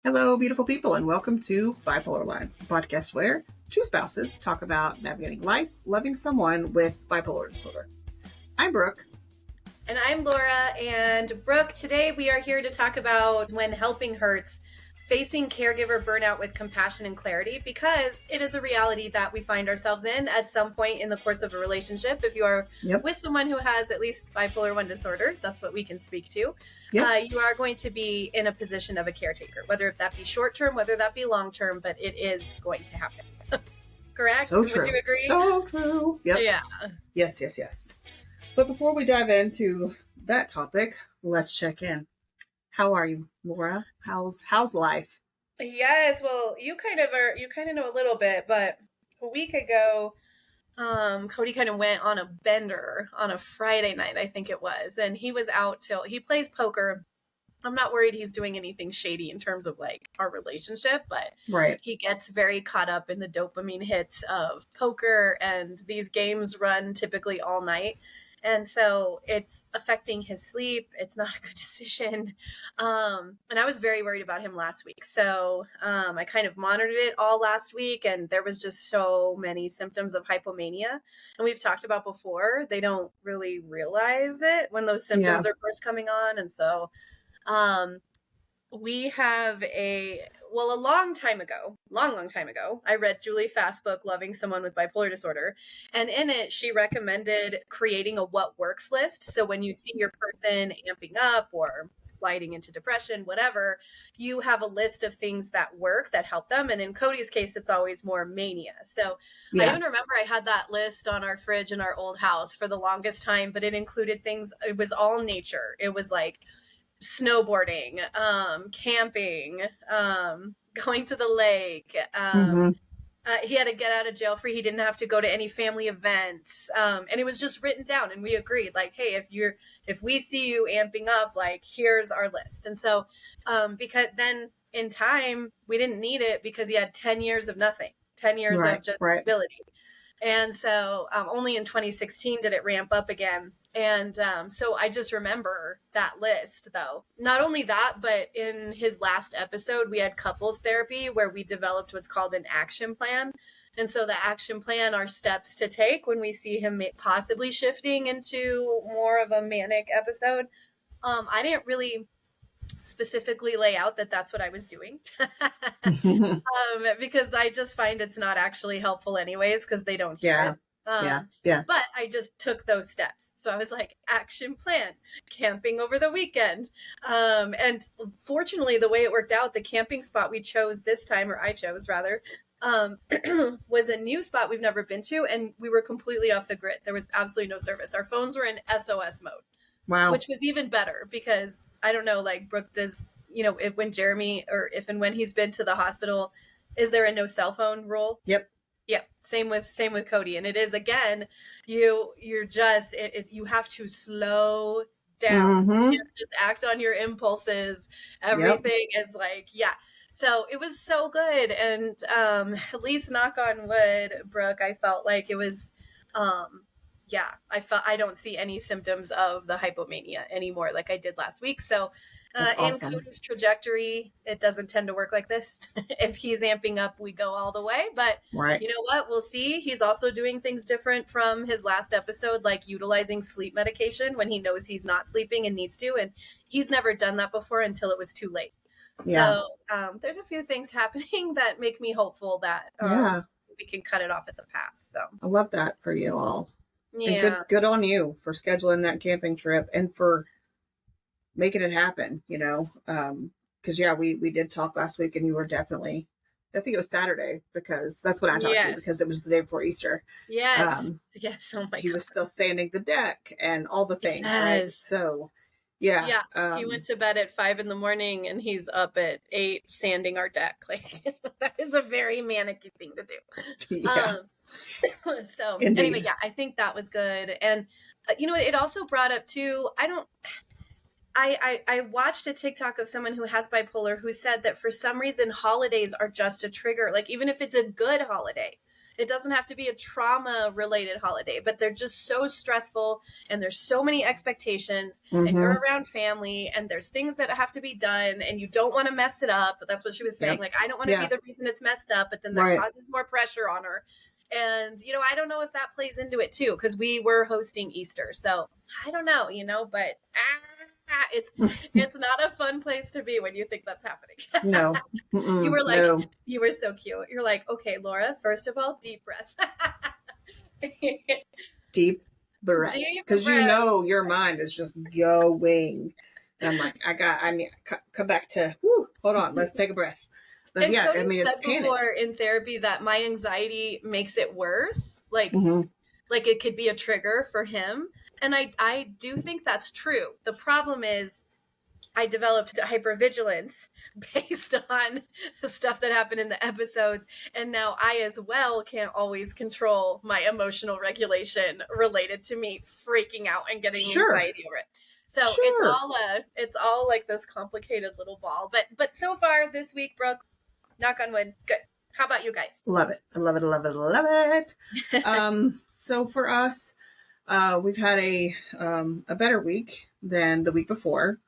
Hello, beautiful people, and welcome to BipolarLines, the podcast where two spouses talk about navigating life, loving someone with bipolar disorder. I'm Brooke. And I'm Laura. And Brooke, today we are here to talk about when helping hurts, facing caregiver burnout with compassion and clarity, because it is a reality that we find ourselves in at some point in the course of a relationship. If you are with someone who has at least bipolar 1 disorder, that's what we can speak to, you are going to be in a position of a caretaker, whether that be short-term, whether that be long-term, but it is going to happen. Correct? So true. Would you agree? So true. Yep. Yeah. Yes. But before we dive into that topic, let's check in. How are you, Laura? How's life? Yes, well, you kind of know a little bit, but a week ago, Cody kind of went on a bender on a Friday night, I think it was, and he was out till he plays poker. I'm not worried he's doing anything shady in terms of like our relationship, but he gets very caught up in the dopamine hits of poker, and these games run typically all night. And so it's affecting his sleep. It's not a good decision. And I was very worried about him last week. So I kind of monitored it all last week, and there was just so many symptoms of hypomania. And we've talked about before, they don't really realize it when those symptoms are first coming on. And so we have a long time ago, I read Julie Fast's book, Loving Someone with Bipolar Disorder. And in it, she recommended creating a what works list. So when you see your person amping up or sliding into depression, whatever, you have a list of things that work, that help them. And in Cody's case, it's always more mania. So I even remember I had that list on our fridge in our old house for the longest time, but it included things, it was all nature. It was like snowboarding, camping, going to the lake. He had to get out of jail free. He didn't have to go to any family events. And it was just written down, and we agreed like, hey, if we see you amping up, like, here's our list. And so, because then in time, we didn't need it because he had 10 years of nothing, 10 years of just ability. And so only in 2016 did it ramp up again. And so I just remember that list, though. Not only that, but in his last episode, we had couples therapy where we developed what's called an action plan. And so the action plan are steps to take when we see him possibly shifting into more of a manic episode. I didn't really specifically lay out that that's what I was doing because I just find it's not actually helpful anyways, because they don't hear it. But I just took those steps. So I was like, action plan, camping over the weekend. And fortunately, the way it worked out, the camping spot we chose this time, or I chose rather, was a new spot we've never been to. And we were completely off the grid. There was absolutely no service. Our phones were in SOS mode. Wow. Which was even better because I don't know, like Brooke does, when Jeremy, or if and when he's been to the hospital, is there a no cell phone rule? Yep. Same with Cody. And it is, again, you have to slow down. You can't just act on your impulses. Everything is like, So it was so good. And at least, knock on wood, Brooke, I felt like it was I don't see any symptoms of the hypomania anymore like I did last week. So awesome. In Cody's trajectory, it doesn't tend to work like this. If he's amping up, we go all the way. But you know what? We'll see. He's also doing things different from his last episode, like utilizing sleep medication when he knows he's not sleeping and needs to. And he's never done that before until it was too late. So there's a few things happening that make me hopeful that we can cut it off at the pass. So I love that for you all. And good on you for scheduling that camping trip and for making it happen, because we did talk last week, and you were definitely, I think it was Saturday, because that's when I talked to you, because it was the day before Easter. Yes. Oh my God. He was still sanding the deck and all the things, right? So he went to bed at 5 a.m. and he's up at 8 sanding our deck. Like, that is a very manic thing to do. So anyway, I think that was good. And it also brought up too, I watched a TikTok of someone who has bipolar who said that for some reason holidays are just a trigger. Like even if it's a good holiday, it doesn't have to be a trauma related holiday, but they're just so stressful and there's so many expectations and you're around family and there's things that have to be done and you don't want to mess it up. That's what she was saying. Like, I don't want to be the reason it's messed up, but then that causes more pressure on her. And, you know, I don't know if that plays into it too, because we were hosting Easter. So I don't know, you know, but it's not a fun place to be when you think that's happening. No. You were like, you were so cute. You're like, okay, Laura, first of all, deep breaths. Deep breaths. Because you know your mind is just going. And I'm like, I need to come back to, hold on, let's take a breath. But and yeah, Cody I mean, it's said panic. Before in therapy that my anxiety makes it worse. Like it could be a trigger for him. And I do think that's true. The problem is I developed hypervigilance based on the stuff that happened in the episodes. And now I as well can't always control my emotional regulation related to me freaking out and getting anxiety over it. So it's all like this complicated little ball. But so far this week, Brooke, knock on wood, good. How about you guys? Love it. I love it. I love it. I love it. So for us, we've had a better week than the week before.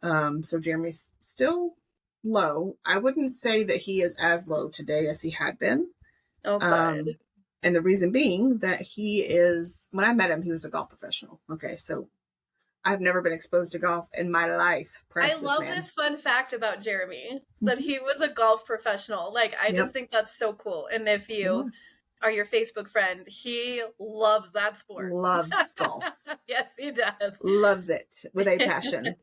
So Jeremy's still low. I wouldn't say that he is as low today as he had been. Oh, good. And the reason being that he is, when I met him, he was a golf professional. Okay. So I've never been exposed to golf in my life. I love this fun fact about Jeremy, that he was a golf professional. Like, I just think that's so cool. And if you are your Facebook friend, he loves that sport. Loves golf. Yes, he does. Loves it with a passion.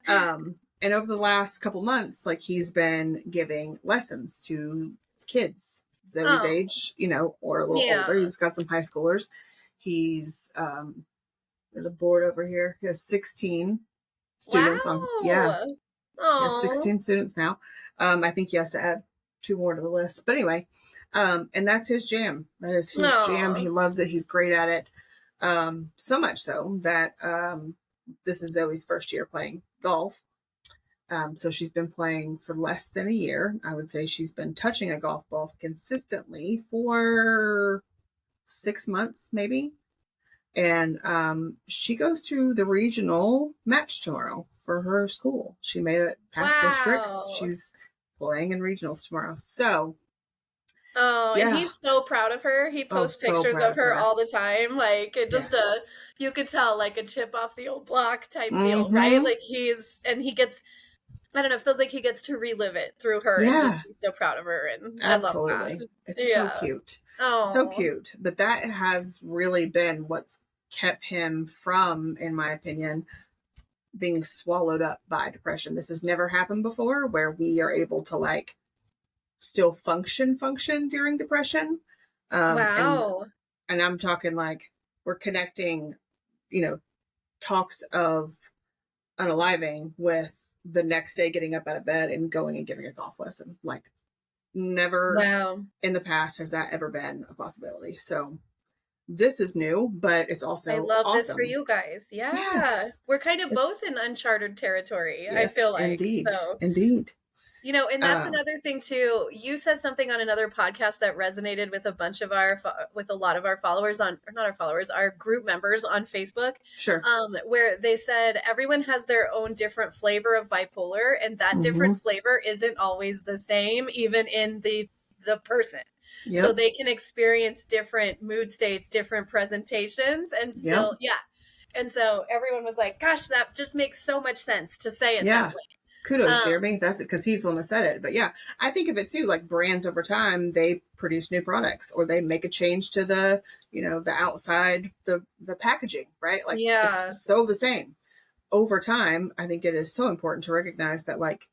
And over the last couple months, like he's been giving lessons to kids Zoe's age, you know, or a little older. He's got some high schoolers. He's there's a board over here. He has 16 students on. Yeah. He has 16 students now. I think he has to add 2 more to the list. But anyway, and that's his jam. That is his jam. He loves it. He's great at it. So much so that this is Zoe's first year playing golf. So she's been playing for less than a year. I would say she's been touching a golf ball consistently for 6 months, maybe. And she goes to the regional match tomorrow for her school. She made it past districts. She's playing in regionals tomorrow. So, and he's so proud of her. He posts pictures of her all the time. Like, it just you could tell, like a chip off the old block type deal, right? Like he gets, I don't know, it feels like he gets to relive it through her and just be so proud of her. And absolutely. I love that. It's so cute. So cute. But that has really been what's kept him from, in my opinion, being swallowed up by depression. This has never happened before, where we are able to like still function during depression. Wow. And I'm talking like we're connecting, you know, talks of unaliving with the next day getting up out of bed and going and giving a golf lesson. Like never in the past has that ever been a possibility. So this is new, but it's also I love awesome. this for you guys. Yeah. Yes. We're kind of both in uncharted territory, yes, I feel like. Indeed. So, indeed. You know, and that's another thing too. You said something on another podcast that resonated with with a lot of our followers our group members on Facebook. Sure. Where they said everyone has their own different flavor of bipolar, and that different flavor isn't always the same, even in the person. Yep. So they can experience different mood states, different presentations, and still, And so everyone was like, gosh, that just makes so much sense to say it that way. Kudos, Jeremy. That's it, because he's the one that said it. But yeah, I think of it too, like brands over time, they produce new products or they make a change to the, you know, the outside, the packaging, right? Like it's so the same. Over time, I think it is so important to recognize that like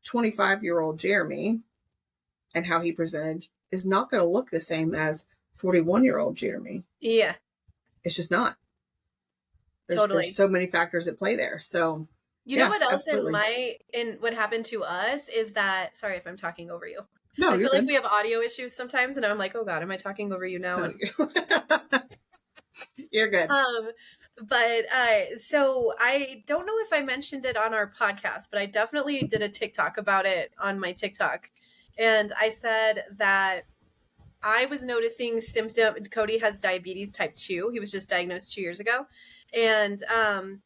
25-year-old Jeremy and how he presented is not going to look the same as 41-year-old Jeremy. Yeah. It's just not. There's so many factors at play there. So you know what else absolutely. in what happened to us is that, sorry if I'm talking over you. No, I feel good. like we have audio issues sometimes and I'm like, oh God, am I talking over you now? No, you're good. But so I don't know if I mentioned it on our podcast, but I definitely did a TikTok about it on my TikTok. And I said that I was noticing Cody has diabetes type 2. He was just diagnosed 2 years ago. And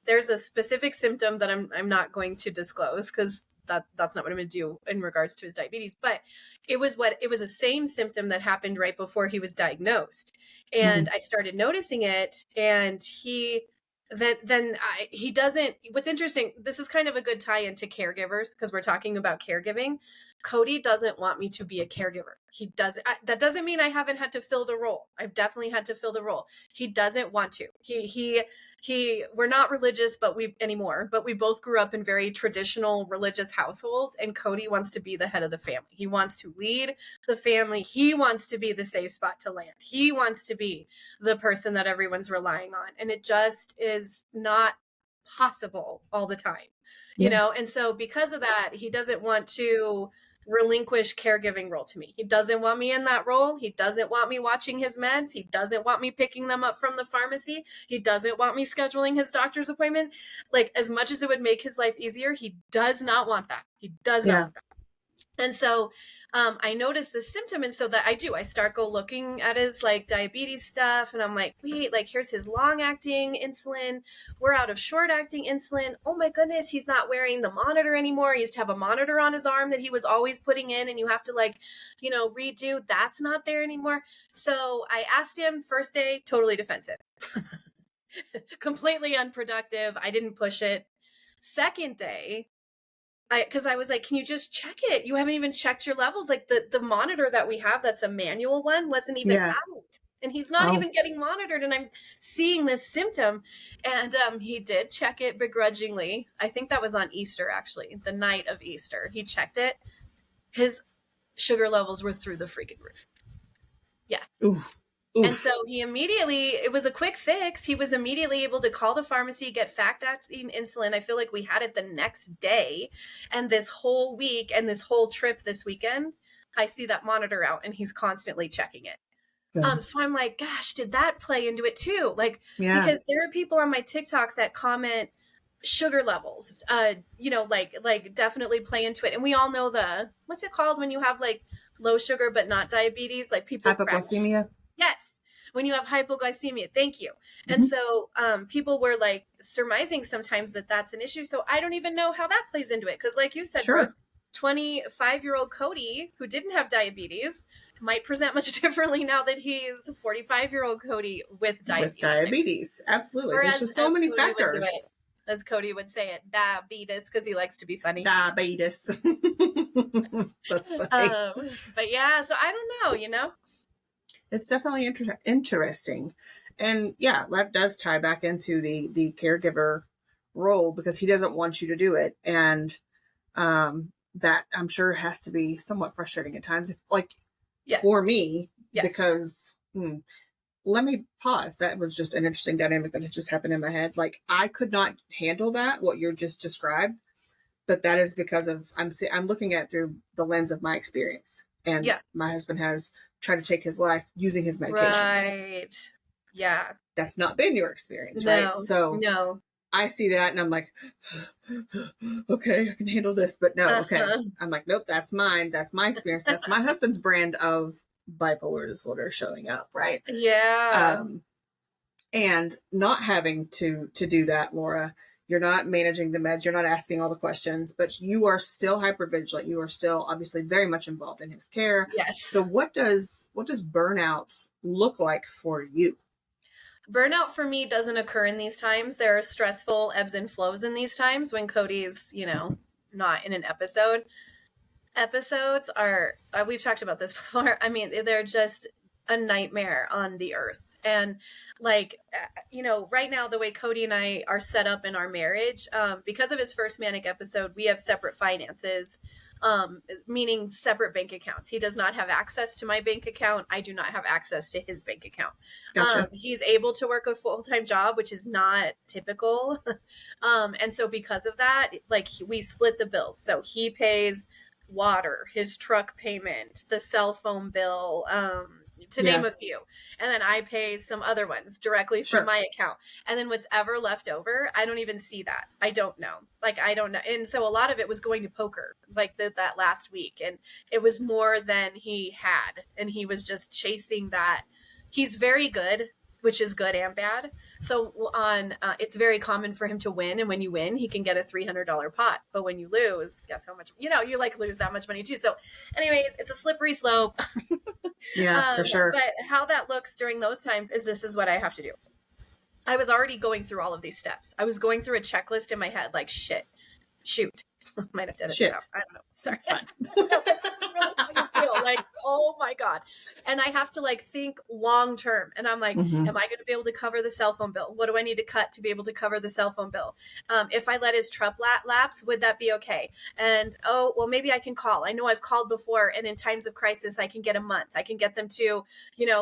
there's a specific symptom that I'm not going to disclose because that's not what I'm going to do in regards to his diabetes. But it was a same symptom that happened right before he was diagnosed. And I started noticing it, and he doesn't. What's interesting, this is kind of a good tie into caregivers because we're talking about caregiving. Cody doesn't want me to be a caregiver. He doesn't. That doesn't mean I haven't had to fill the role. I've definitely had to fill the role. He doesn't want to. We're not religious, but we both grew up in very traditional religious households, and Cody wants to be the head of the family. He wants to lead the family. He wants to be the safe spot to land. He wants to be the person that everyone's relying on. And it just is not possible all the time, you know? And so because of that, he doesn't want to relinquish caregiving role to me. He doesn't want me in that role. He doesn't want me watching his meds. He doesn't want me picking them up from the pharmacy. He doesn't want me scheduling his doctor's appointment. Like, as much as it would make his life easier, he does not want that. He does not want that. And so I noticed this symptom. And so that I start looking at his like diabetes stuff. And I'm like, wait, like here's his long acting insulin. We're out of short acting insulin. Oh my goodness. He's not wearing the monitor anymore. He used to have a monitor on his arm that he was always putting in, and you have to redo. That's not there anymore. So I asked him first day, totally defensive, completely unproductive. I didn't push it. Second day, because I was like, can you just check it? You haven't even checked your levels. Like the monitor that we have, that's a manual one, wasn't even out. And he's not even getting monitored. And I'm seeing this symptom. And he did check it begrudgingly. I think that was on Easter, actually, the night of Easter. He checked it. His sugar levels were through the freaking roof. Yeah. Oof. And so it was a quick fix. He was immediately able to call the pharmacy, get fast-acting insulin. I feel like we had it the next day. And this whole week and this whole trip this weekend, I see that monitor out and he's constantly checking it. So I'm like, gosh, did that play into it too? Like, because there are people on my TikTok that comment sugar levels, like definitely play into it. And we all know what's it called when you have like low sugar but not diabetes? Like people hypoglycemia. Yes. When you have hypoglycemia. Thank you. And so people were like surmising sometimes that that's an issue. So I don't even know how that plays into it. Because like you said, 25-year-old Cody, who didn't have diabetes, might present much differently now that he's 45-year-old Cody with diabetes. Absolutely. There's just so many factors. As Cody would say it, diabetes, because he likes to be funny. Diabetes. That's funny. But yeah, so I don't know, It's definitely interesting. And yeah, that does tie back into the caregiver role, because he doesn't want you to do it. And that I'm sure has to be somewhat frustrating at times. For me, because let me pause. That was just an interesting dynamic that had just happened in my head. Like, I could not handle that, what you just described, but that is because of, I'm looking at it through the lens of my experience. And my husband has tried to take his life using his medications. Right. Yeah. That's not been your experience, right? So no. I see that and I'm like, okay, I can handle this. But no, okay. I'm like, nope, that's mine. That's my experience. That's my husband's brand of bipolar disorder showing up, right? Yeah. And not having to do that, Laura. You're not managing the meds. You're not asking all the questions, but you are still hypervigilant. You are still obviously very much involved in his care. Yes. So what does burnout look like for you? Burnout for me doesn't occur in these times. There are stressful ebbs and flows in these times when Cody's, not in an episode. Episodes are, we've talked about this before. I mean, they're just a nightmare on the earth. And right now, the way Cody and I are set up in our marriage, because of his first manic episode, we have separate finances, meaning separate bank accounts. He does not have access to my bank account. I do not have access to his bank account. Gotcha. He's able to work a full-time job, which is not typical. And so because of that, we split the bills. So he pays water, his truck payment, the cell phone bill, to name a few. And then I pay some other ones directly from my account. And then what's ever left over, I don't even see that. I don't know. Like, I don't know. And so a lot of it was going to poker, like that last week. And it was more than he had. And he was just chasing that. He's very good, which is good and bad. So it's very common for him to win. And when you win, he can get a $300 pot. But when you lose, guess how much, you like lose that much money too. So anyways, it's a slippery slope. Yeah, for sure. But how that looks during those times is this is what I have to do. I was already going through all of these steps. I was going through a checklist in my head, like shoot. Might have to edit it out. I don't know. Sorry. It's fine. Like, oh my God. And I have to like think long term. And I'm like, am I going to be able to cover the cell phone bill? What do I need to cut to be able to cover the cell phone bill? If I let his truck lapse, would that be okay? And well, maybe I can call. I know I've called before, and in times of crisis, I can get a month. I can get them to,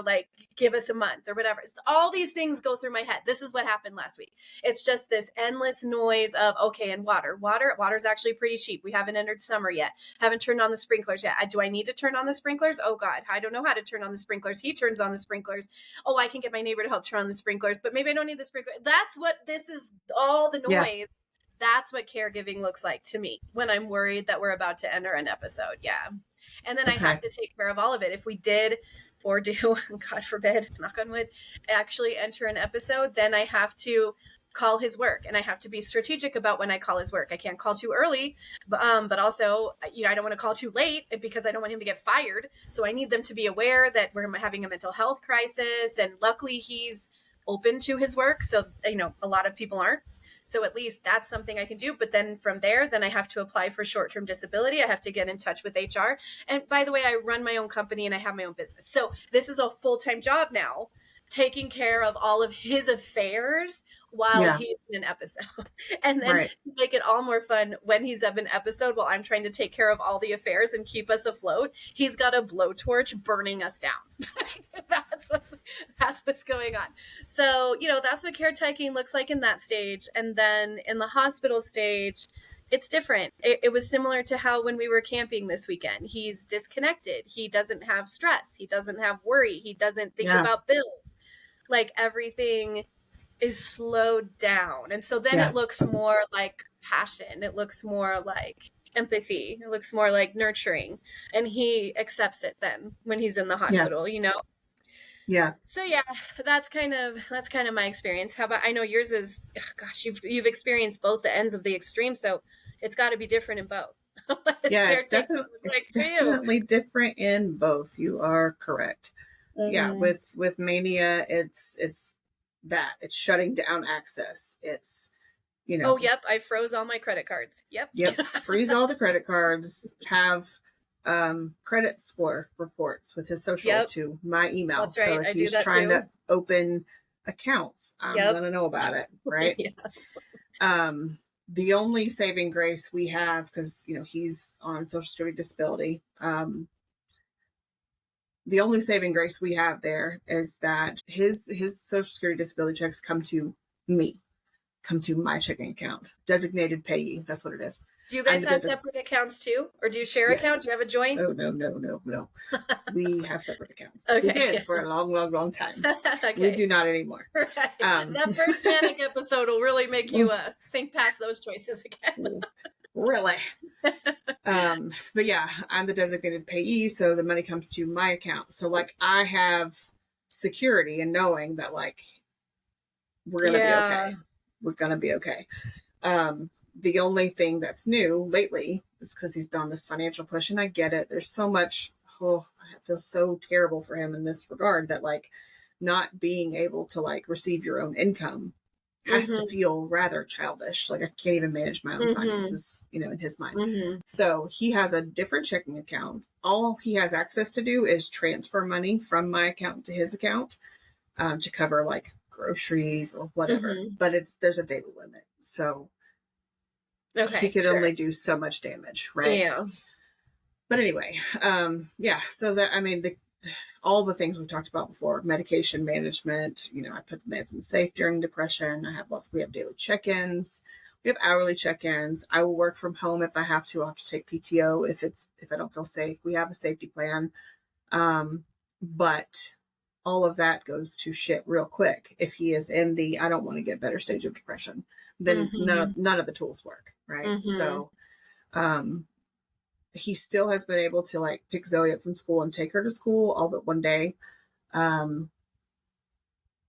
like give us a month or whatever. All these things go through my head. This is what happened last week. It's just this endless noise of, okay, and water's actually pretty cheap. We haven't entered summer yet. Haven't turned on the sprinklers yet. Do I need to turn on the sprinklers? Oh God, I don't know how to turn on the sprinklers. He turns on the sprinklers. Oh, I can get my neighbor to help turn on the sprinklers, but maybe I don't need the sprinkler. That's what this is, all the noise. Yeah. That's what caregiving looks like to me when I'm worried that we're about to enter an episode. Yeah. And then I have to take care of all of it. If we did or do, God forbid, knock on wood, actually enter an episode, then I have to call his work, and I have to be strategic about when I call his work. I can't call too early, but also, I don't want to call too late because I don't want him to get fired. So I need them to be aware that we're having a mental health crisis, and luckily he's open to his work. So, a lot of people aren't. So at least that's something I can do. But then from there, then I have to apply for short-term disability. I have to get in touch with HR. And by the way, I run my own company and I have my own business. So this is a full-time job now, taking care of all of his affairs while he's in an episode. And then to make it all more fun, when he's of an episode, while I'm trying to take care of all the affairs and keep us afloat, he's got a blowtorch burning us down. That's what's going on. So, that's what caretaking looks like in that stage. And then in the hospital stage, it's different. It was similar to how when we were camping this weekend, he's disconnected. He doesn't have stress. He doesn't have worry. He doesn't think about bills. Like, everything is slowed down. And so then it looks more like passion. It looks more like empathy. It looks more like nurturing. And he accepts it then when he's in the hospital, Yeah. So that's kind of my experience. How about, I know yours is, gosh, you've experienced both the ends of the extreme, so it's got to be different in both. It's definitely different in both. You are correct. Yeah, with mania, it's shutting down access. It's Oh, yep, I froze all my credit cards. Yep. Freeze all the credit cards. Have credit score reports with his social to my email. That's right. So if he's trying to open accounts, I'm gonna know about it, right? The only saving grace we have, because he's on Social Security disability, the only saving grace we have there is that his Social Security disability checks come to me, come to my checking account, designated payee. That's what it is. Do you guys have separate accounts too? Or do you share account? Do you have a joint? Oh, no. We have separate accounts. Okay, we did for a long time. We do not anymore. Right. That first manic episode will really make you think past those choices again. Really? But yeah, I'm the designated payee, so the money comes to my account. So I have security in knowing that we're gonna be okay. We're gonna be okay. The only thing that's new lately is because he's been on this financial push, and I get it. There's so much. I feel so terrible for him in this regard that not being able to receive your own income has to feel rather childish. I can't even manage my own finances, in his mind. So he has a different checking account. All he has access to do is transfer money from my account to his account to cover groceries or whatever. But there's a daily limit. So he could only do so much damage, right? Yeah. But anyway, so that, all the things we talked about before, medication management, I put the meds in the safe during depression. We have daily check-ins. We have hourly check-ins. I will work from home if I have to. I'll have to take PTO if I don't feel safe. We have a safety plan. But all of that goes to shit real quick. If he is in the I don't want to get better stage of depression, then none of the tools work, right? So he still has been able to like pick Zoe up from school and take her to school all but one day.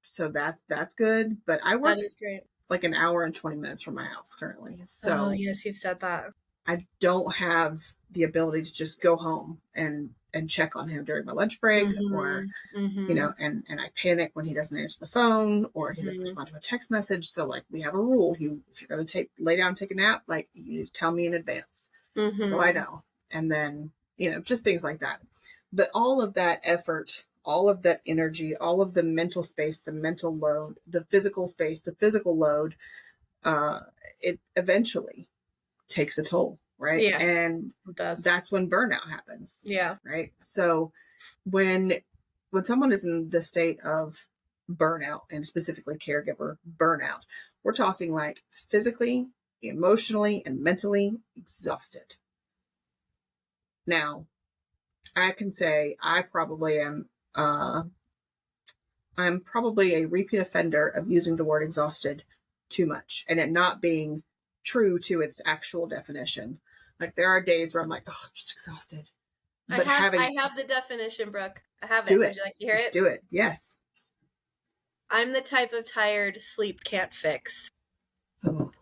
So that's good. But I work that is great. like an hour and 20 minutes from my house currently. So yes, you've said that. I don't have the ability to just go home and check on him during my lunch break or, you know, and I panic when he doesn't answer the phone or he doesn't respond to a text message. So like we have a rule. If you're going to lay down and take a nap, like you need to tell me in advance. So I know. And then, you know, just things like that. But all of that effort, all of that energy, all of the mental space, the mental load, the physical space, the physical load, it eventually takes a toll, right? Yeah, and that's when burnout happens. Yeah. Right. So when someone is in the state of burnout, and specifically caregiver burnout, we're talking like physically, emotionally, and mentally exhausted. Now, I can say I probably am I'm probably a repeat offender of using the word exhausted too much and it not being true to its actual definition. Like there are days where I'm like, oh, I'm just exhausted. But I have the definition, Brooke. I have it. Would you like to hear it? Do it. Yes. I'm the type of tired sleep can't fix. Oh.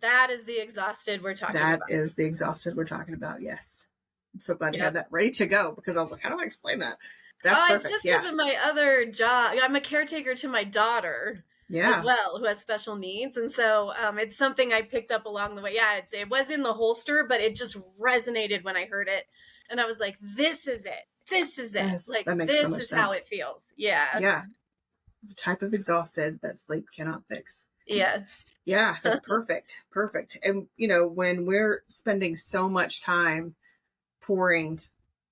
That is the exhausted we're talking about. That is the exhausted we're talking about. Yes. I'm so glad you had that ready to go because I was like, how do I explain that? That's perfect. It's just because of my other job. I'm a caretaker to my daughter as well, who has special needs. And so it's something I picked up along the way. Yeah, it was in the holster, but it just resonated when I heard it. And I was like, this is it. This is it. Yes, like, that makes this so much is sense. How it feels. Yeah. Yeah. The type of exhausted that sleep cannot fix. Yes. Yeah, that's perfect. Perfect. And, you know, when we're spending so much time pouring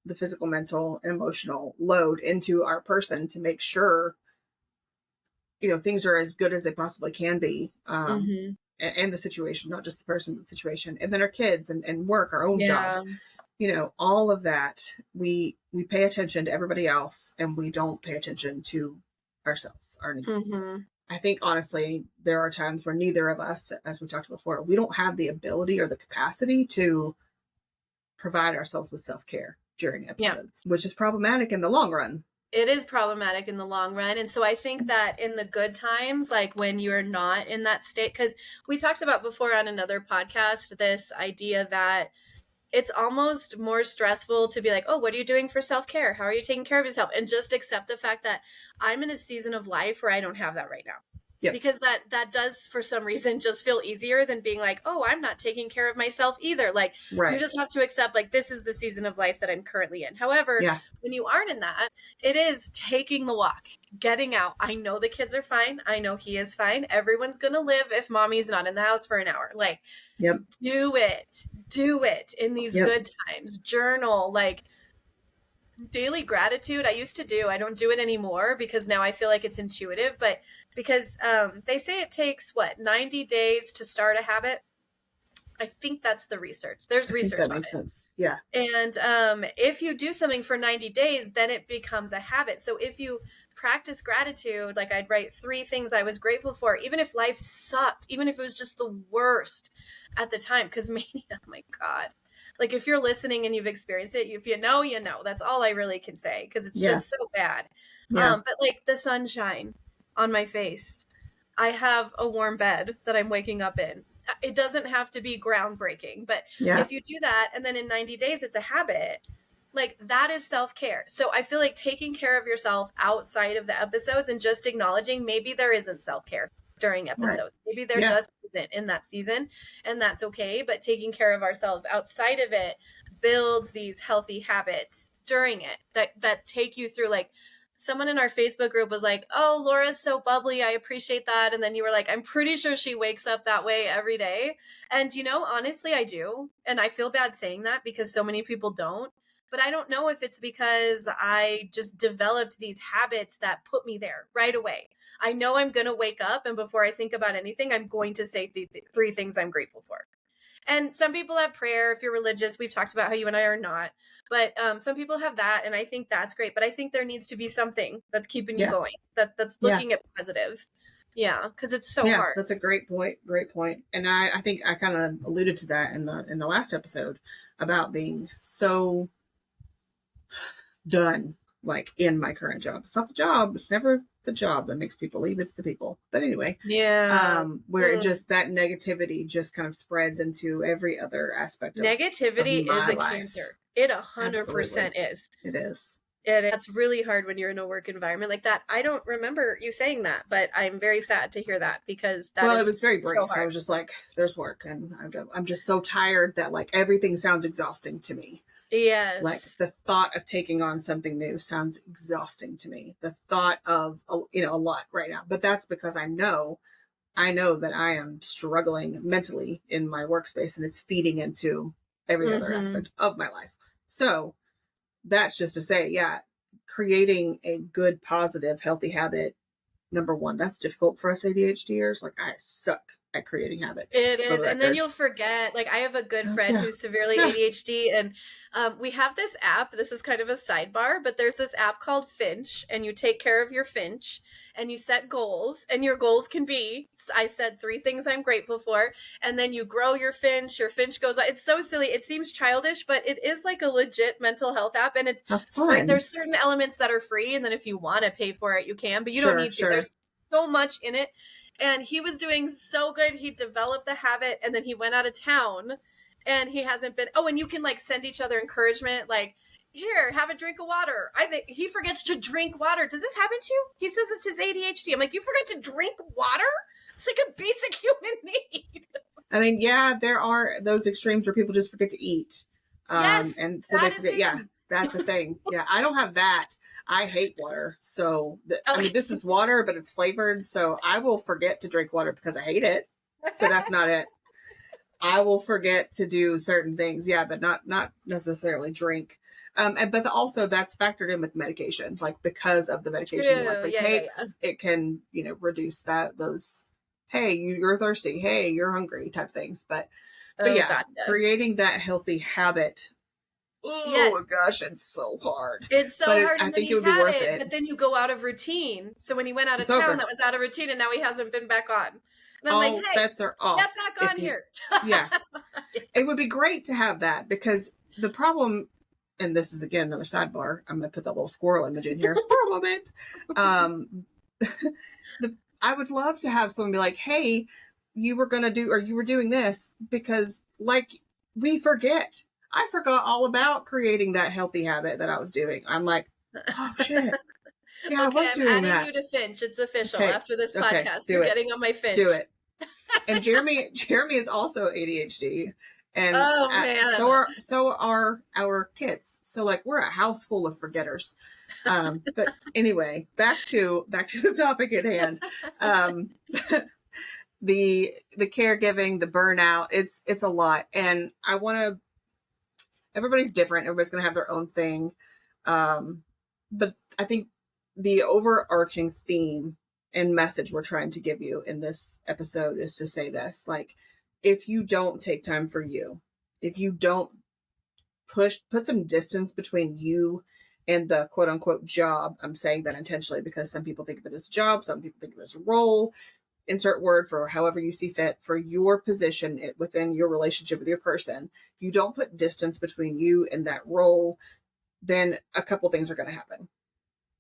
the physical, mental, and emotional load into our person to make sure, you know, things are as good as they possibly can be. And the situation, not just the person, but the situation. And then our kids and work, our own jobs, you know, all of that, we pay attention to everybody else and we don't pay attention to ourselves, our needs. I think, honestly, there are times where neither of us, as we talked before, we don't have the ability or the capacity to provide ourselves with self-care during episodes, which is problematic in the long run. It is problematic in the long run. And so I think that in the good times, like when you're not in that state, because we talked about before on another podcast, this idea that it's almost more stressful to be like, oh, what are you doing for self-care? How are you taking care of yourself? And just accept the fact that I'm in a season of life where I don't have that right now. Yep. Because that does, for some reason, just feel easier than being like, oh, I'm not taking care of myself either. Like, you just have to accept, like, this is the season of life that I'm currently in. However, when you aren't in that, it is taking the walk, getting out. I know the kids are fine. I know he is fine. Everyone's going to live if mommy's not in the house for an hour. Like, do it in these good times. Journal, like, daily gratitude. I don't do it anymore because now I feel like it's intuitive, but because they say it takes 90 days to start a habit. I think that's the research. There's research on it. That makes sense. Yeah. And if you do something for 90 days, then it becomes a habit. So if you practice gratitude, like I'd write 3 things I was grateful for, even if life sucked, even if it was just the worst at the time, because mania, oh my God. Like if you're listening and you've experienced it, if you know, you know. That's all I really can say because it's just so bad. But like the sunshine on my face, I have a warm bed that I'm waking up in. It doesn't have to be groundbreaking, but if you do that and then in 90 days it's a habit, like that is self-care. So I feel like taking care of yourself outside of the episodes and just acknowledging maybe there isn't self-care during episodes. Maybe there just isn't in that season, and that's okay. But taking care of ourselves outside of it builds these healthy habits during it that take you through. Like someone in our Facebook group was like, oh, Laura's so bubbly. I appreciate that. And then you were like, I'm pretty sure she wakes up that way every day. And, you know, honestly, I do. And I feel bad saying that because so many people don't. But I don't know if it's because I just developed these habits that put me there right away. I know I'm going to wake up and before I think about anything, I'm going to say 3 things I'm grateful for. And some people have prayer if you're religious. We've talked about how you and I are not, but some people have that, and I think that's great. But I think there needs to be something that's keeping you going, that's looking at positives. Yeah, because it's so hard. That's a great point. Great point. And I think I kind of alluded to that in the last episode about being so done, like in my current job. It's not the job. It's never the job that makes people leave. It's the people. But anyway, where it just, that negativity just kind of spreads into every other aspect of negativity of my is a life. Cancer. It 100% Absolutely. is. It is. It's really hard when you're in a work environment like that. I don't remember you saying that, but I'm very sad to hear that, because it was very brief. So I was just like, there's work, and I'm just so tired that like everything sounds exhausting to me. Yes. Like the thought of taking on something new sounds exhausting to me. The thought of, a lot right now, but that's because I know that I am struggling mentally in my workspace, and it's feeding into every other aspect of my life. So that's just to say, creating a good, positive, healthy habit. Number one, that's difficult for us ADHDers. Like, I suck at creating habits. It is. And then you'll forget. Like, I have a good friend who's severely ADHD, and we have this app. This is kind of a sidebar, but there's this app called Finch, and you take care of your Finch, and you set goals, and your goals can be, I said 3 things I'm grateful for, and then you grow your Finch goes on. It's so silly. It seems childish, but it is like a legit mental health app, and it's free. There's certain elements that are free, and then if you want to pay for it, you can, but you don't need to. There's so much in it. And he was doing so good. He developed the habit, and then he went out of town, and he hasn't been. Oh, and you can like send each other encouragement, like, here, have a drink of water. I think he forgets to drink water. Does this happen to you? He says it's his ADHD. I'm like, you forgot to drink water? It's like a basic human need. I mean, there are those extremes where people just forget to eat. Yes, and so they forget. That's a thing. I don't have that. I hate water. So, I mean, this is water, but it's flavored. So I will forget to drink water because I hate it, but that's not it. I will forget to do certain things. But not necessarily drink. But also that's factored in with medication, like because of the medication it likely takes, it can, reduce those, hey, you're thirsty. Hey, you're hungry type things. But creating that healthy habit. Oh gosh, it's so hard. It's so hard. I think it would be worth it. But then you go out of routine. So when he went out of town, that was out of routine, and now he hasn't been back on. And I'm like, hey, bets are off. Get back on here. It would be great to have that, because the problem, and this is again another sidebar, I'm going to put that little squirrel image in here. Squirrel moment. I would love to have someone be like, hey, you were doing this, because like we forget. I forgot all about creating that healthy habit that I was doing. I'm like, oh shit. I was doing that. I'm adding you to Finch. It's official. After this podcast, you're getting on my Finch. Do it. And Jeremy is also ADHD, and so are our kids. So like we're a house full of forgetters. But anyway, back to the topic at hand. The caregiving, the burnout, it's a lot, and I want to. Everybody's different. Everybody's going to have their own thing. But I think the overarching theme and message we're trying to give you in this episode is to say this, like, if you don't take time for you, if you don't put some distance between you and the quote unquote job, I'm saying that intentionally because some people think of it as a job, some people think of it as a role, insert word for however you see fit for your position within your relationship with your person, you don't put distance between you and that role, then a couple things are going to happen.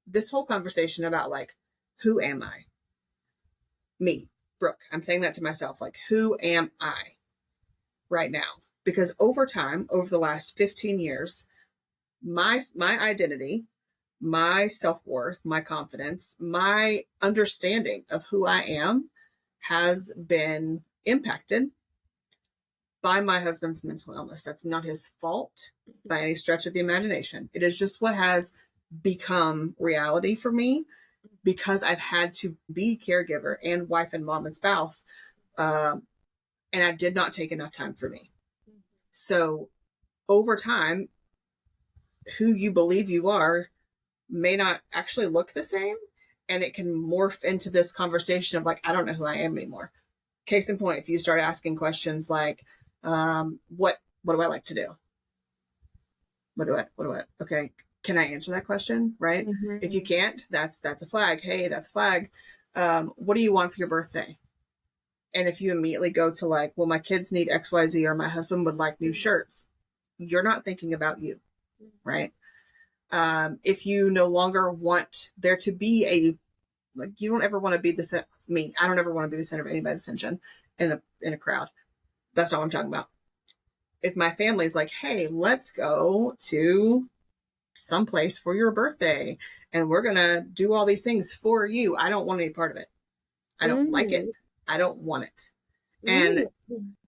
This whole conversation about like, who am I? Me, Brooke. I'm saying that to myself, like, who am I right now? Because over time, over the last 15 years, my identity, my self-worth, my confidence, my understanding of who I am has been impacted by my husband's mental illness. That's not his fault by any stretch of the imagination. It is just what has become reality for me because I've had to be caregiver and wife and mom and spouse. And I did not take enough time for me. So over time, who you believe you are may not actually look the same. And it can morph into this conversation of like, I don't know who I am anymore. Case in point, if you start asking questions like, What do I like to do? Okay. Can I answer that question? Right. Mm-hmm. If you can't, that's a flag. Hey, that's a flag. What do you want for your birthday? And if you immediately go to like, well, my kids need XYZ or my husband would like new shirts, you're not thinking about you. Right. If you no longer want there to be like, you don't ever want to be I don't ever want to be the center of anybody's attention in a crowd. That's not what I'm talking about. If my family's like, hey, let's go to someplace for your birthday and we're going to do all these things for you, I don't want any part of it. I don't like it. I don't want it. And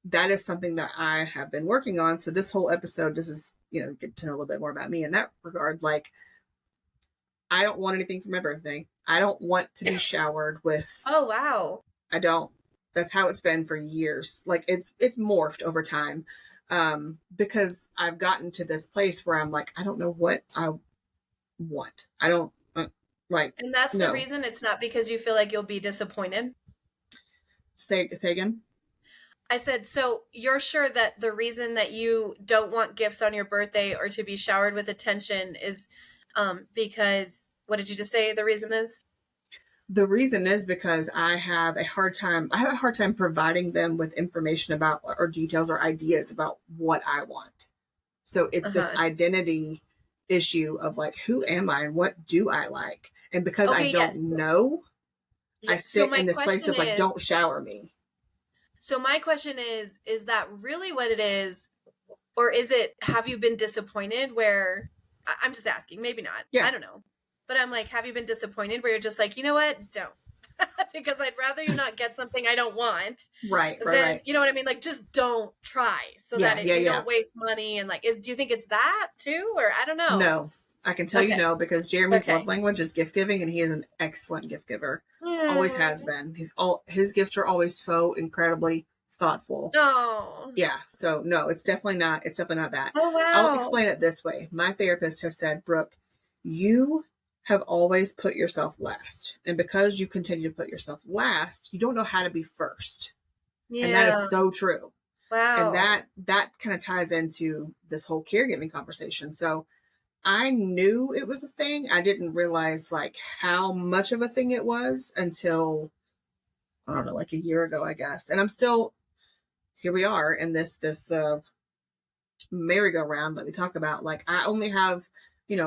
that is something that I have been working on. So this whole episode, this is, get to know a little bit more about me in that regard. Like, I don't want anything for my birthday. I don't want to be showered with. Oh, wow. I don't. That's how it's been for years. Like it's morphed over time. Because I've gotten to this place where I'm like, I don't know what I want. I don't like. And that's the reason. It's not because you feel like you'll be disappointed. Say again. I said, so you're sure that the reason that you don't want gifts on your birthday or to be showered with attention is because, what did you just say the reason is? The reason is because I have a hard time providing them with information about or details or ideas about what I want. So it's this identity issue of like, who am I and what do I like? And because I don't know, I sit in this place of like, don't shower me. So my question is that really what it is? Or is it, have you been disappointed where, I'm just asking, maybe not. Yeah. I don't know. But I'm like, have you been disappointed where you're just like, you know what? Don't. Because I'd rather you not get something I don't want. Right. You know what I mean? Like, just don't try so that you don't waste money. And like, do you think it's that too? Or I don't know. No, I can tell you no, because Jeremy's love language is gift giving and he is an excellent gift giver. Always has been. His gifts are always so incredibly thoughtful. Oh. Yeah. So no, it's definitely not that. Oh, wow. I'll explain it this way. My therapist has said, Brooke, you have always put yourself last. And because you continue to put yourself last, you don't know how to be first. Yeah. And that is so true. Wow. And that kind of ties into this whole caregiving conversation. So I knew it was a thing. I didn't realize like how much of a thing it was until, I don't know, like a year ago, I guess. And I'm still, here we are in this merry-go-round that we talk about. Like I only have,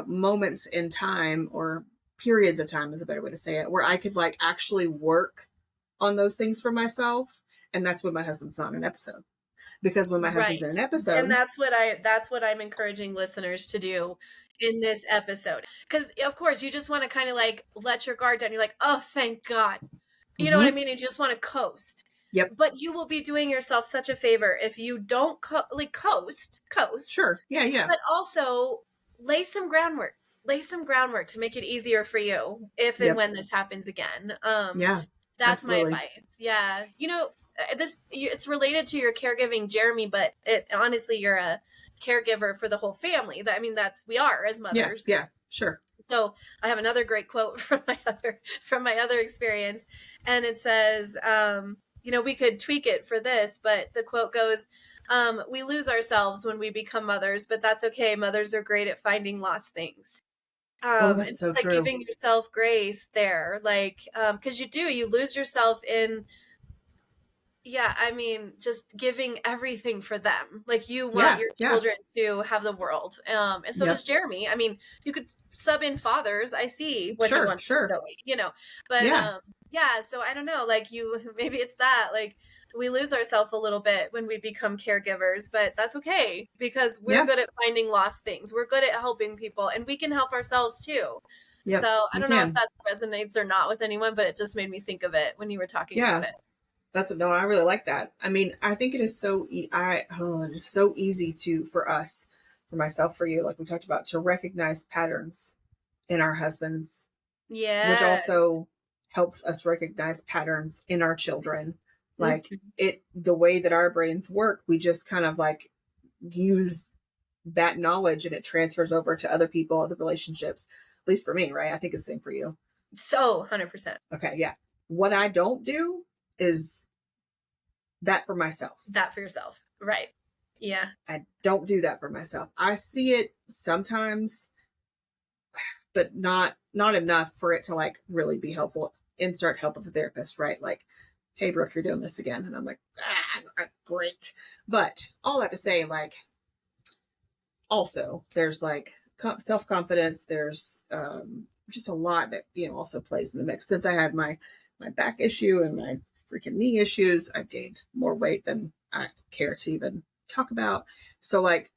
moments in time or periods of time is a better way to say it, where I could like actually work on those things for myself. And that's when my husband's not in an episode. Because when my husband's in an episode. And that's what I'm encouraging listeners to do in this episode. Because of course you just want to kind of like let your guard down. You're like, oh, thank God. You know what I mean? You just want to coast. Yep. But you will be doing yourself such a favor if you don't coast. Sure. Yeah. But also lay some groundwork to make it easier for you if and when this happens again. Yeah. That's absolutely. my advice. Yeah. It's related to your caregiving, Jeremy, but honestly, you're a caregiver for the whole family. We are as mothers. Yeah, sure. So I have another great quote from my other experience. And it says, we could tweak it for this, but the quote goes, we lose ourselves when we become mothers, but that's okay. Mothers are great at finding lost things. That's so true. Giving yourself grace there, because you lose yourself in, just giving everything for them. Like you want your children to have the world. And so does Jeremy. You could sub in fathers. I see what you want. Sure. But so I don't know, maybe it's that, we lose ourselves a little bit when we become caregivers, but that's okay because we're good at finding lost things. We're good at helping people and we can help ourselves too. Yep, so I don't know if that resonates or not with anyone, but it just made me think of it when you were talking about it. I really like that. I think it is so, it is so easy for us, for myself, for you, like we talked about, to recognize patterns in our husbands. Yeah. Which also helps us recognize patterns in our children. Like the way that our brains work, we just kind of like use that knowledge and it transfers over to other people, other relationships, at least for me, right? I think it's the same for you. So 100%. Okay. Yeah. What I don't do is that for myself. That for yourself. Right. Yeah. I don't do that for myself. I see it sometimes, but not enough for it to like really be helpful. Insert help of a therapist, right? Like, hey, Brooke, you're doing this again. And I'm like, great. But all that to say, like, also there's like self-confidence. There's just a lot that, you know, also plays in the mix. Since I had my back issue and my freaking knee issues, I've gained more weight than I care to even talk about. So like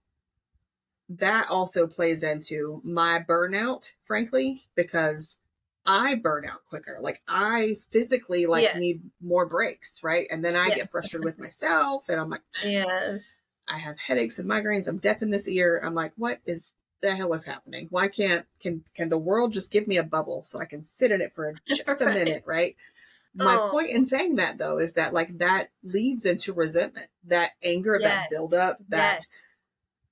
that also plays into my burnout, frankly, because I burn out quicker. Like I physically like need more breaks, right? And then I get frustrated with myself and I'm like, yes, I have headaches and migraines. I'm deaf in this ear. I'm like, what is the hell is happening? Why can the world just give me a bubble so I can sit in it for just a minute, right? My point in saying that though is that like that leads into resentment, that anger, that buildup, that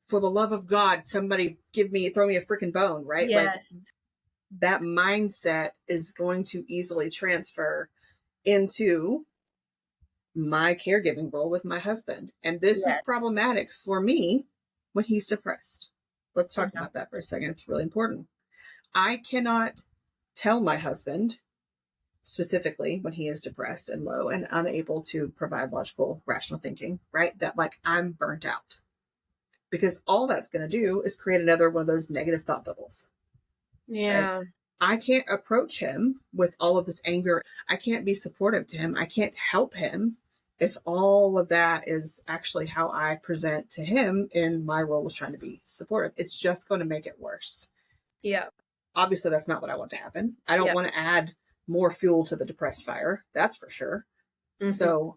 for the love of God, somebody throw me a freaking bone, right? Like that mindset is going to easily transfer into my caregiving role with my husband. And this is problematic for me when he's depressed. Let's talk about that for a second. It's really important. I cannot tell my husband specifically when he is depressed and low and unable to provide logical, rational thinking, right? That like I'm burnt out. Because all that's going to do is create another one of those negative thought bubbles. Yeah. Right? I can't approach him with all of this anger. I can't be supportive to him. I can't help him if all of that is actually how I present to him in my role as trying to be supportive. It's just going to make it worse. Yeah. Obviously, that's not what I want to happen. I don't want to add more fuel to the depressed fire. That's for sure. Mm-hmm. So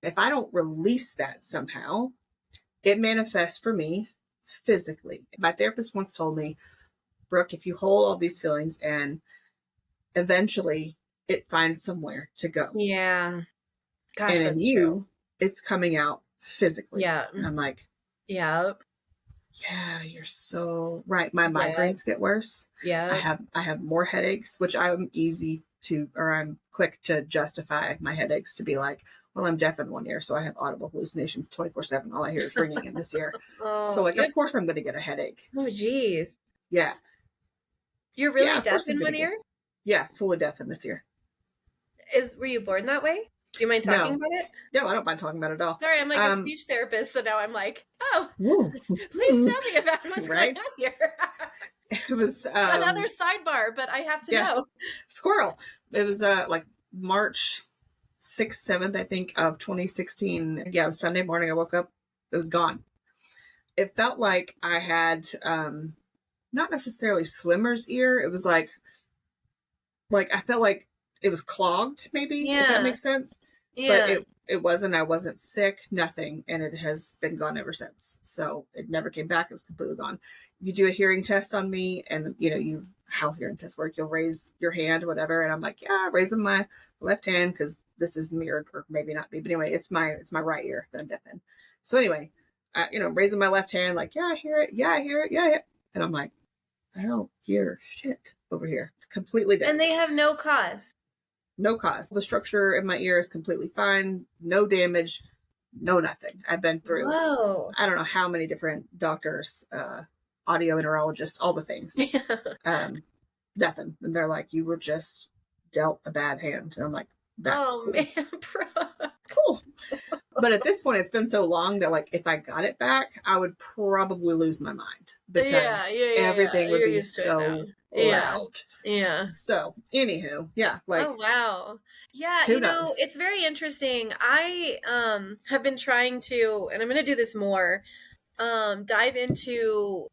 if I don't release that somehow, it manifests for me physically. My therapist once told me, Brooke, if you hold all these feelings and eventually it finds somewhere to go. Yeah. Gosh, and in you, it's coming out physically. Yeah. And I'm like, yeah, you're so right. My migraines get worse. Yeah. I have more headaches, which I'm quick to justify my headaches to be like, well, I'm deaf in one ear, so I have audible hallucinations 24/7. All I hear is ringing in this ear. So like, of course I'm going to get a headache. Oh, geez. Yeah. You're really deaf in one ear? Yeah, fully deaf in this ear. Were you born that way? Do you mind talking about it? No, I don't mind talking about it at all. Sorry, I'm like a speech therapist, so now I'm like, please tell me about what's going on here. It was another sidebar, but I have to know. Squirrel. It was like March 6th, 7th, I think, of 2016. Yeah, it was Sunday morning. I woke up. It was gone. It felt like I had not necessarily swimmer's ear. It was like I felt like it was clogged, maybe, if that makes sense. Yeah. But it wasn't. I wasn't sick, nothing. And it has been gone ever since. So it never came back. It was completely gone. You do a hearing test on me and, how hearing tests work. You'll raise your hand, whatever. And I'm like, raising my left hand because this is mirrored, or maybe not me. But anyway, it's my right ear that I'm deaf in. So anyway, raising my left hand, like, I hear it. Yeah, I hear it. Yeah. And I'm like, I don't hear shit over here. It's completely deaf. And they have no cause. No cause. The structure in my ear is completely fine. No damage. No nothing. I've been through, I don't know how many different doctors, audio neurologists, all the things. Nothing. And they're like, you were just dealt a bad hand. And I'm like, that's cool. Man, bro. Cool. But at this point, it's been so long that like, if I got it back, I would probably lose my mind because everything would be so loud. Yeah. So anywho, like, oh wow. Yeah, who knows? It's very interesting. I have been trying to, and I'm going to do this more, dive into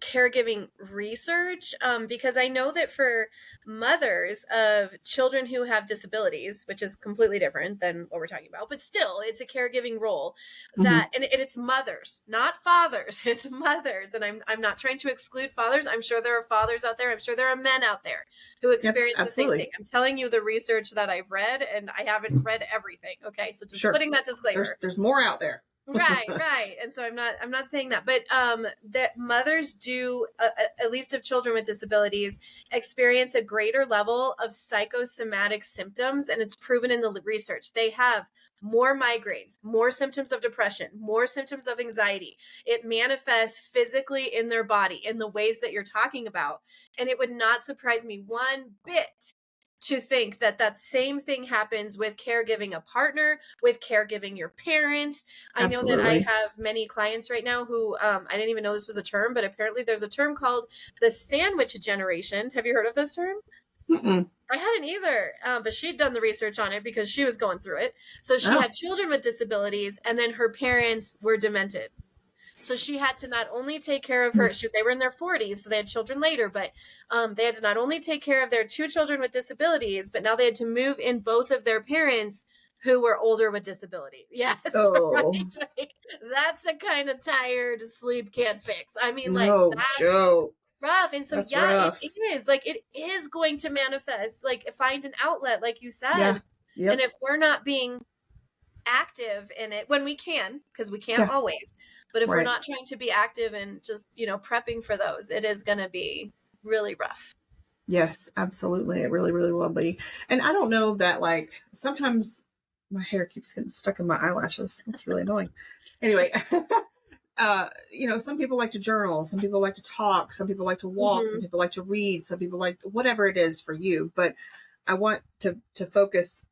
caregiving research, because I know that for mothers of children who have disabilities, which is completely different than what we're talking about, but still it's a caregiving role that, and it's mothers, not fathers, it's mothers. And I'm not trying to exclude fathers. I'm sure there are fathers out there. I'm sure there are men out there who experience the same thing. I'm telling you the research that I've read, and I haven't read everything. Okay. So just putting that disclaimer. There's more out there. Right. And so I'm not saying that, but that mothers do, at least of children with disabilities, experience a greater level of psychosomatic symptoms, and it's proven in the research. They have more migraines, more symptoms of depression, more symptoms of anxiety. It manifests physically in their body in the ways that you're talking about. And it would not surprise me one bit to think that that same thing happens with caregiving a partner, with caregiving your parents. I know that I have many clients right now who, I didn't even know this was a term, but apparently there's a term called the sandwich generation. Have you heard of this term? Mm-mm. I hadn't either, but she'd done the research on it because she was going through it. So she had children with disabilities, and then her parents were demented. So she had to not only take care of her, they were in their 40s, so they had children later, but they had to not only take care of their 2 children with disabilities, but now they had to move in both of their parents who were older with disability. Yes. Right. That's a kind of tired sleep can't fix. I mean, like, that's joke. Rough. And so, that's yeah, rough. it is. Like, it is going to manifest, like, find an outlet, like you said. Yeah. And if we're not being active in it when we can, because we can't always, but if we're not trying to be active and just, prepping for those, it is going to be really rough. Yes, absolutely. It really, really will be. And I don't know that, like, sometimes my hair keeps getting stuck in my eyelashes. It's really annoying. Anyway, some people like to journal, some people like to talk, some people like to walk, some people like to read, some people like whatever it is for you. But I want to focus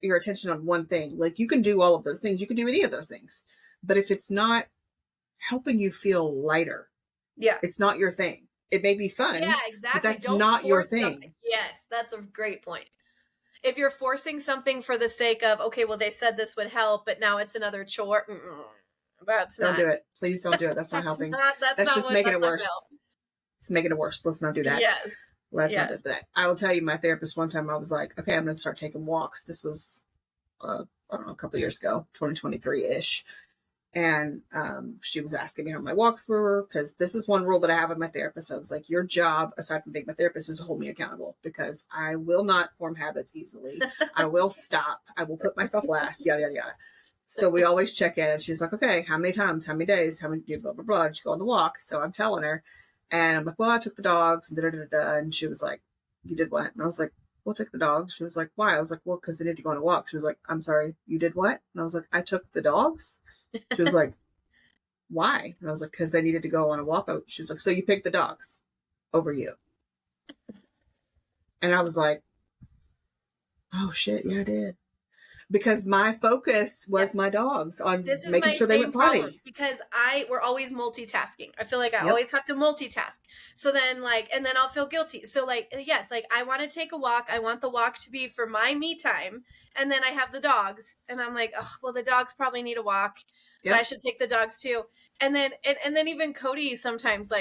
your attention on one thing. Like, you can do all of those things. You can do any of those things. But if it's not helping you feel lighter, it's not your thing. It may be fun. Yeah, exactly. But that's not your thing. Something. Yes, that's a great point. If you're forcing something for the sake of, okay, well, they said this would help, but now it's another chore. Don't do it. Please don't do it. That's not helping. That's just making it worse. It's making it worse. Let's not do that. Yes. Let's not do that. I will tell you, my therapist one time, I was like, okay, I'm going to start taking walks. This was, I don't know, a couple of years ago, 2023-ish. And she was asking me how my walks were, because this is one rule that I have with my therapist. I was like, your job, aside from being my therapist, is to hold me accountable, because I will not form habits easily. I will stop. I will put myself last, yada, yada, yada. So we always check in, and she's like, okay, how many times, how many days, how many, blah, blah, blah. And she go on the walk. So I'm telling her, and I'm like, well, I took the dogs, and da-da-da-da. And she was like, you did what? And I was like, well, I took the dogs. She was like, why? I was like, well, because they need to go on a walk. She was like, I'm sorry, you did what? And I was like, I took the dogs. She was like, why? And I was like, because they needed to go on a walk. She was like, so you picked the dogs over you? And I was like, oh shit, yeah, I did. Because my focus was my dogs, on making sure they went potty. Because we're always multitasking. I feel like I always have to multitask. So then, and then I'll feel guilty. So yes, I want to take a walk. I want the walk to be for my me time. And then I have the dogs, and I'm like, oh, well, the dogs probably need a walk. So I should take the dogs too. And then, and then even Cody sometimes,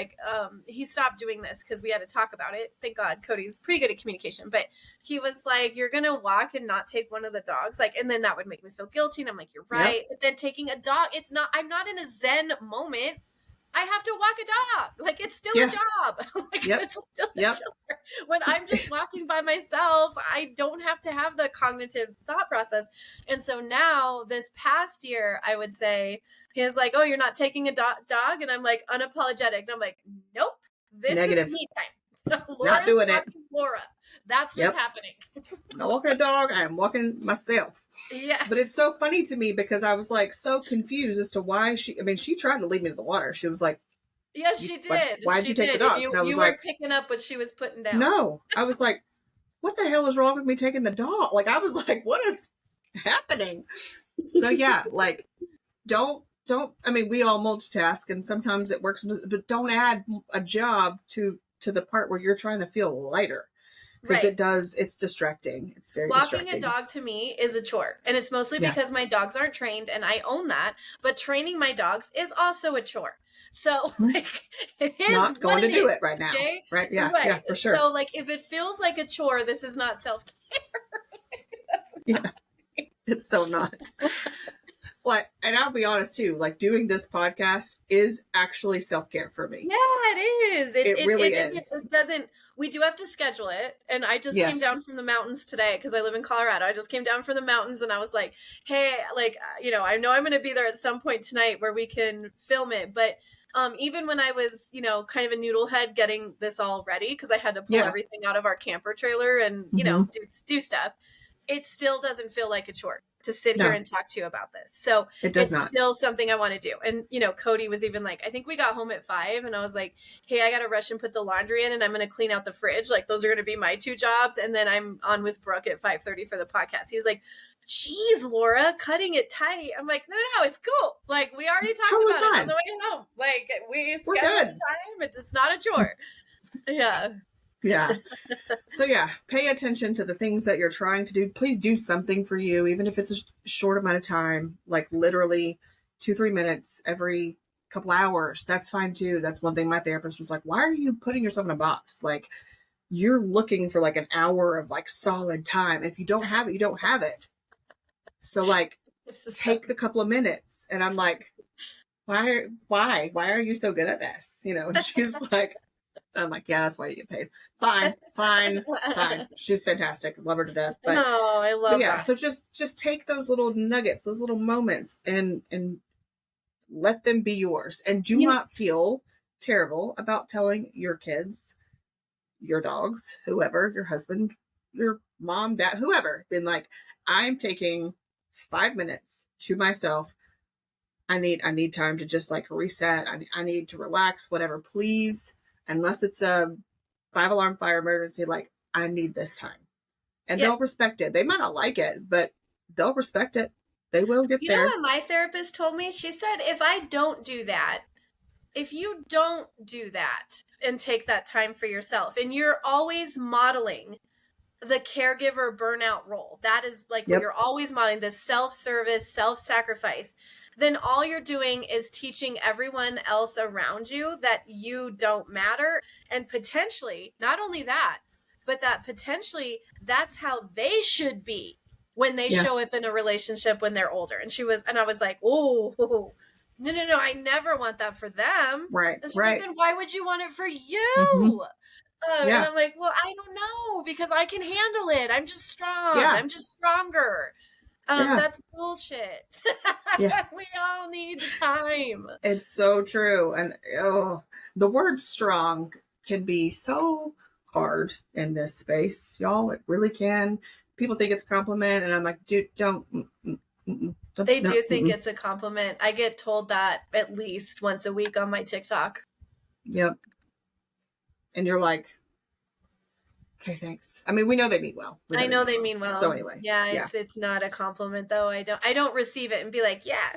he stopped doing this because we had to talk about it. Thank God, Cody's pretty good at communication, but he was like, you're going to walk and not take one of the dogs. And then that would make me feel guilty. And I'm like, you're right. But then taking a dog, I'm not in a Zen moment. I have to walk a dog. It's still a job. It's still a chore. When I'm just walking by myself, I don't have to have the cognitive thought process. And so now, this past year, I would say, he was like, oh, you're not taking a dog? And I'm like, unapologetic. And I'm like, nope, this is me time. Not doing it. Laura. That's what's happening. I'm not walking a dog. I am walking myself. Yeah. But it's so funny to me, because I was so confused as to why she tried to lead me to the water. She was like, yeah, she did. Why'd you take the dogs? You were picking up what she was putting down. No, I was like, what the hell is wrong with me taking the dog? I was like, what is happening? So yeah, don't, we all multitask, and sometimes it works, but don't add a job to the part where you're trying to feel lighter. Because it's distracting. It's very distracting. Walking a dog to me is a chore. And it's mostly because my dogs aren't trained, and I own that. But training my dogs is also a chore. So, it is not going to do it right now. Okay? Right? Yeah, yeah, for sure. So, if it feels like a chore, this is not self-care. Yeah, it's so not. Well, and I'll be honest too, like doing this podcast is actually self-care for me. Yeah, it is. It really is. It doesn't, we do have to schedule it. And I just came Yes. down from the mountains today because I live in Colorado. I just came down from the mountains and I was like, hey, like, you know, I know I'm going to be there at some point tonight where we can film it. But even when I was, you know, kind of a noodle head getting this all ready because I had to pull everything out of our camper trailer and, you know, do stuff, it still doesn't feel like a chore to sit here and talk to you about this. So it's still something I want to do. And, you know, Cody was even like, I think we got home at 5 and I was like, hey, I got to rush and put the laundry in and I'm going to clean out the fridge. Like those are going to be my 2 jobs. And then I'm on with Brooke at 5:30 for the podcast. He was like, geez, Laura, cutting it tight. I'm like, no, it's cool. Like we already talked about it on the way home. Like we scheduled the time. It's not a chore. Yeah. Yeah. So yeah, pay attention to the things that you're trying to do. Please do something for you, even if it's a short amount of time, like literally 2-3 minutes every couple hours. That's fine too. That's one thing my therapist was like, why are you putting yourself in a box? Like you're looking for like an hour of like solid time. If you don't have it, you don't have it. So like take a couple of minutes. And I'm like, why are you so good at this? You know, and she's like, I'm like, yeah, that's why you get paid. Fine. She's fantastic. Love her to death. But, no, I love that. So just take those little nuggets, those little moments and let them be yours. And do not feel terrible about telling your kids, your dogs, whoever, your husband, your mom, dad, whoever, been like, I'm taking 5 minutes to myself. I need time to just like reset. I need to relax, whatever, please. Unless it's a 5-alarm fire emergency, like I need this time. And they'll respect it. They might not like it, but they'll respect it. They will get there. You know what my therapist told me? She said, if you don't do that and take that time for yourself, and you're always modeling the caregiver burnout role, that is like what you're always modeling, this self-service, self-sacrifice, then all you're doing is teaching everyone else around you that you don't matter. And potentially, not only that, but that potentially that's how they should be when they show up in a relationship when they're older. And I was like, oh, no, I never want that for them. Right. And she's like, then why would you want it for you? And I'm like, well, I don't know, because I can handle it. I'm just strong. I'm just stronger. That's bullshit. We all need time. It's so true. And the word strong can be so hard in this space, y'all. It really can. People think it's a compliment, and I'm like, dude, don't. They do think it's a compliment. I get told that at least once a week on my TikTok. Yep. And you're like, okay, thanks. I mean, we know they mean well. I know they mean well. So anyway. Yeah, it's not a compliment though. I don't receive it and be like, yeah,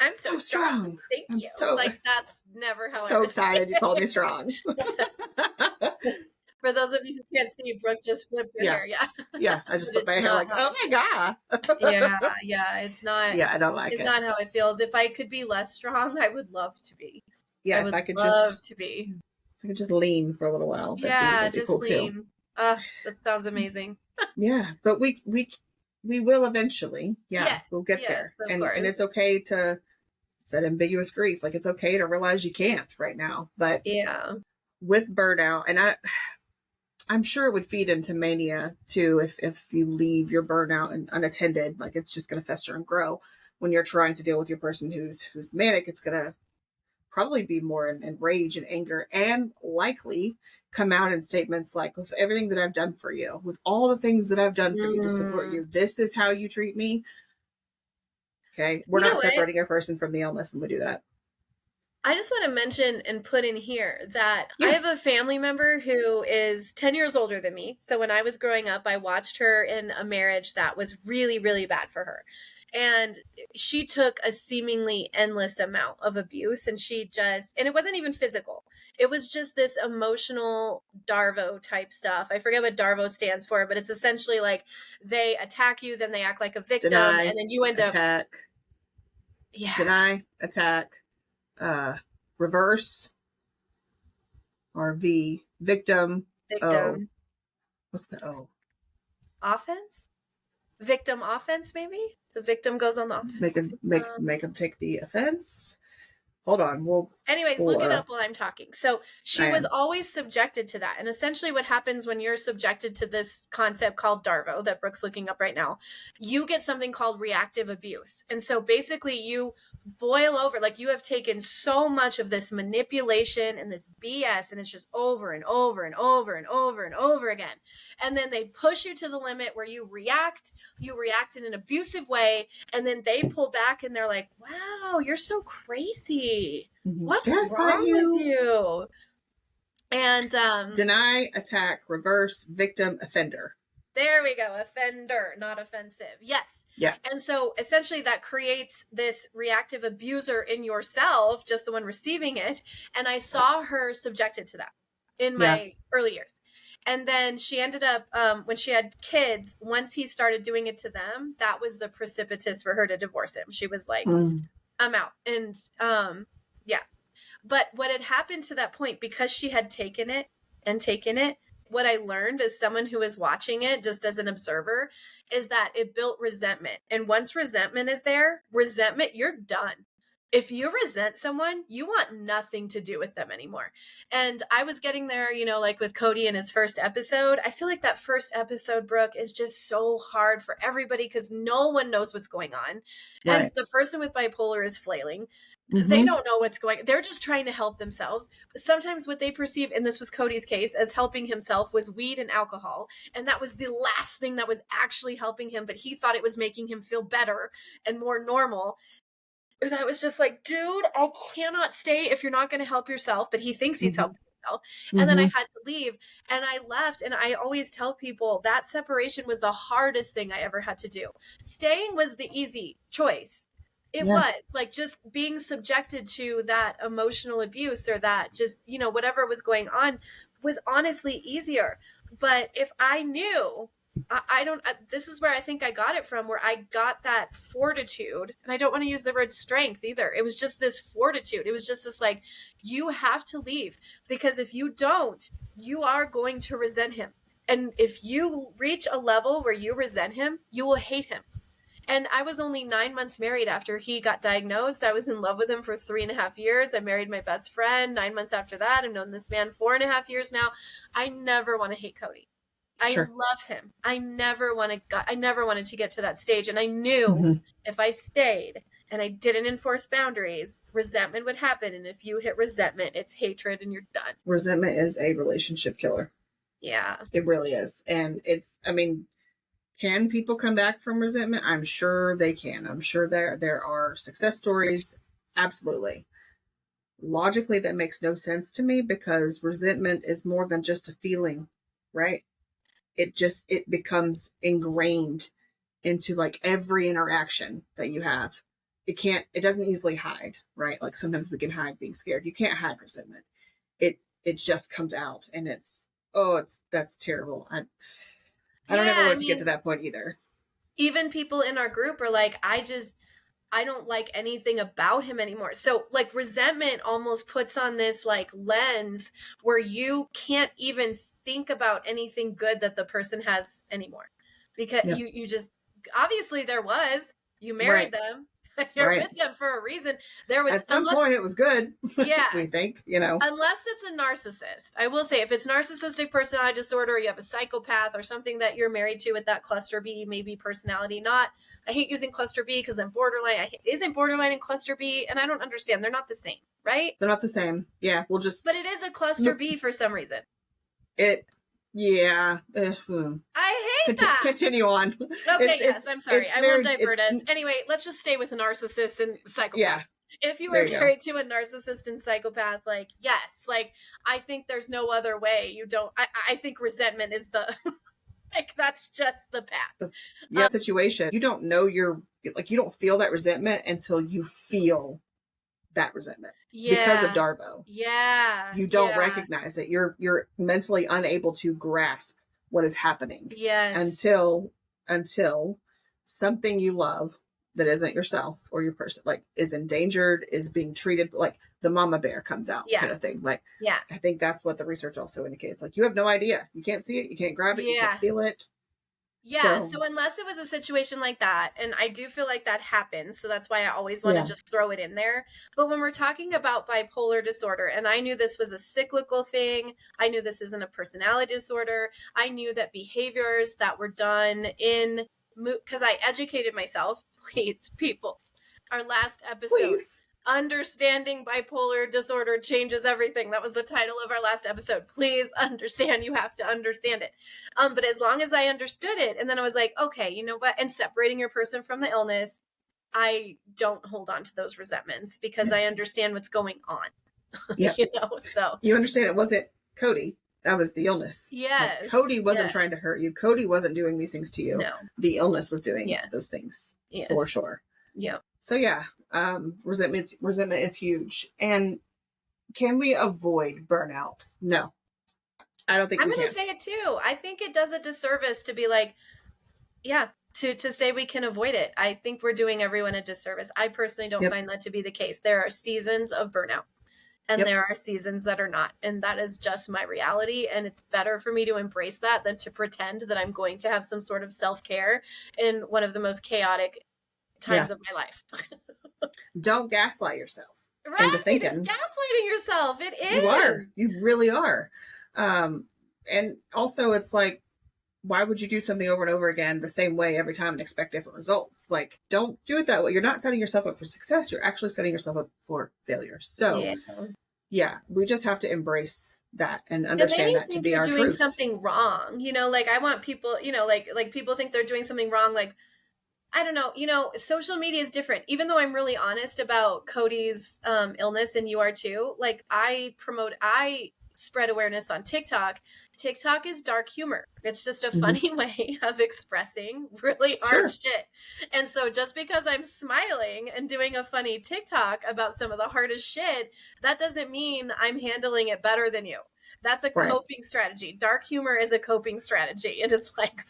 I'm so strong. Thank you. Like that's never how so excited you called me strong. For those of you who can't see, Brooke just flipped her hair. Yeah, I just flipped my hair like, oh my God. It's not. Yeah, I don't like it. It's not how it feels. If I could be less strong, I would love to be. Yeah, if I could just lean for a little while. That'd be cool lean. Too. That sounds amazing. Yeah, but we will eventually. Yeah, yes, we'll get there. And it's okay to, it's that ambiguous grief. Like it's okay to realize you can't right now. But with burnout, and I'm sure it would feed into mania too if you leave your burnout unattended. Like it's just going to fester and grow. When you're trying to deal with your person who's manic, it's going to probably be more in rage and anger, and likely come out in statements like, with everything that I've done for you, with all the things that I've done for you to support you, this is how you treat me. Okay. We're not separating a person from the illness when we do that. I just want to mention and put in here that I have a family member who is 10 years older than me. So when I was growing up, I watched her in a marriage that was really, really bad for her. And she took a seemingly endless amount of abuse, and and it wasn't even physical. It was just this emotional Darvo type stuff. I forget what Darvo stands for, but it's essentially like they attack you, then they act like a victim, and then you end up deny, attack, reverse, or victim. O. What's the O? Offense? victim offense, maybe the victim goes on the offense. Make them take the offense. Hold on. Anyways, look it up while I'm talking. So she was always subjected to that. And essentially what happens when you're subjected to this concept called DARVO that Brooke's looking up right now, you get something called reactive abuse. And so basically you boil over, like you have taken so much of this manipulation and this BS, and it's just over and over and over and over and over again. And then they push you to the limit where you react in an abusive way, and then they pull back and they're like, wow, you're so crazy. What's wrong with you? And deny, attack, reverse, victim, offender. There we go. Offender, not offensive. Yes. Yeah. And so essentially that creates this reactive abuser in yourself, just the one receiving it. And I saw her subjected to that in my early years. And then she ended up, when she had kids, once he started doing it to them, that was the precipitous for her to divorce him. She was like, I'm out. And yeah. But what had happened to that point, because she had taken it, what I learned as someone who was watching it, just as an observer, is that it built resentment. And once resentment is there, you're done. If you resent someone, you want nothing to do with them anymore. And I was getting there, you know, like with Cody in his first episode. I feel like that first episode, Brooke, is just so hard for everybody because no one knows what's going on. Right. And the person with bipolar is flailing. They don't know what's going on. They're just trying to help themselves. Sometimes what they perceive, and this was Cody's case, as helping himself was weed and alcohol. And that was the last thing that was actually helping him. But he thought it was making him feel better and more normal. And I was just like, dude, I cannot stay if you're not going to help yourself. But he thinks he's helping himself. And then I had to leave and I left. And I always tell people that separation was the hardest thing I ever had to do. Staying was the easy choice. It was like just being subjected to that emotional abuse or that just, you know, whatever was going on was honestly easier. But if I knew, this is where I think I got it from, where I got that fortitude. And I don't want to use the word strength either. It was just this fortitude. It was just this like, you have to leave, because if you don't, you are going to resent him. And if you reach a level where you resent him, you will hate him. And I was only 9 months married after he got diagnosed. I was in love with him for 3.5 years. I married my best friend 9 months after that. I've known this man 4.5 years now. I never want to hate Cody. I love him. I never wanted to get to that stage. And I knew if I stayed and I didn't enforce boundaries, resentment would happen. And if you hit resentment, it's hatred and you're done. Resentment is a relationship killer. Yeah. It really is. And can people come back from resentment? I'm sure they can. I'm sure there are success stories. Absolutely. Logically, that makes no sense to me, because resentment is more than just a feeling, right? It becomes ingrained into like every interaction that you have. It doesn't easily hide, right? Like sometimes we can hide being scared. You can't hide resentment. It just comes out, and that's terrible. I don't ever want to get to that point either. Even people in our group are like, I don't like anything about him anymore. So like resentment almost puts on this like lens where you can't even think about anything good that the person has anymore, because you just, obviously you married them. You're with them for a reason. There was at some point it was good. Yeah. We think, you know. Unless it's a narcissist. I will say, if it's narcissistic personality disorder, or you have a psychopath or something that you're married to with that cluster B, maybe personality. I hate using cluster B because I'm borderline. Isn't borderline and cluster B? And I don't understand. They're not the same, right? They're not the same. Yeah. But it is a cluster B for some reason. Yeah. I hate that. Continue on. Okay, I'm sorry. I won't divert us. Anyway, let's just stay with narcissists and psychopaths. Yeah. If you were married to a narcissist and psychopath, like, yes, like, I think there's no other way. I think resentment is like, that's just the path. Situation. You don't know you don't feel that resentment until you feel that resentment because of DARVO. Yeah. You don't recognize it. You're mentally unable to grasp what is happening. Yes. Until something you love that isn't yourself or your person, like, is endangered, is being treated like the mama bear comes out kind of thing. Like, I think that's what the research also indicates. Like, you have no idea. You can't see it. You can't grab it. You can't feel it. Yeah, so unless it was a situation like that, and I do feel like that happens, so that's why I always want to just throw it in there. But when we're talking about bipolar disorder, and I knew this was a cyclical thing, I knew this isn't a personality disorder, I knew that behaviors that were done in, because I educated myself, please, people, our last episode. Understanding bipolar disorder changes everything. That was the title of our last episode. Please understand. You have to understand it. But as long as I understood it, and then I was like, okay, you know what? And separating your person from the illness, I don't hold on to those resentments because I understand what's going on. Yeah. So you understand it wasn't Cody. That was the illness. Yes. Like, Cody wasn't trying to hurt you. Cody wasn't doing these things to you. No. The illness was doing those things for sure. Yeah. So resentment is huge. And can we avoid burnout? No, I don't think I'm we going can. to say it too. I think it does a disservice to be like, to say we can avoid it. I think we're doing everyone a disservice. I personally don't find that to be the case. There are seasons of burnout and there are seasons that are not. And that is just my reality. And it's better for me to embrace that than to pretend that I'm going to have some sort of self-care in one of the most chaotic times of my life. Don't gaslight yourself. Right. Into thinking. It's gaslighting yourself. It is. You are. You really are. And also it's like, why would you do something over and over again the same way every time and expect different results? Like, don't do it that way. You're not setting yourself up for success. You're actually setting yourself up for failure. So we just have to embrace that and understand that to be our truth. Doing something wrong, like I want people, like people think they're doing something wrong. Like, I don't know, social media is different. Even though I'm really honest about Cody's illness and you are too, like I spread awareness on TikTok. TikTok is dark humor. It's just a funny way of expressing really hard shit. And so just because I'm smiling and doing a funny TikTok about some of the hardest shit, that doesn't mean I'm handling it better than you. That's a coping strategy. Dark humor is a coping strategy. It is like,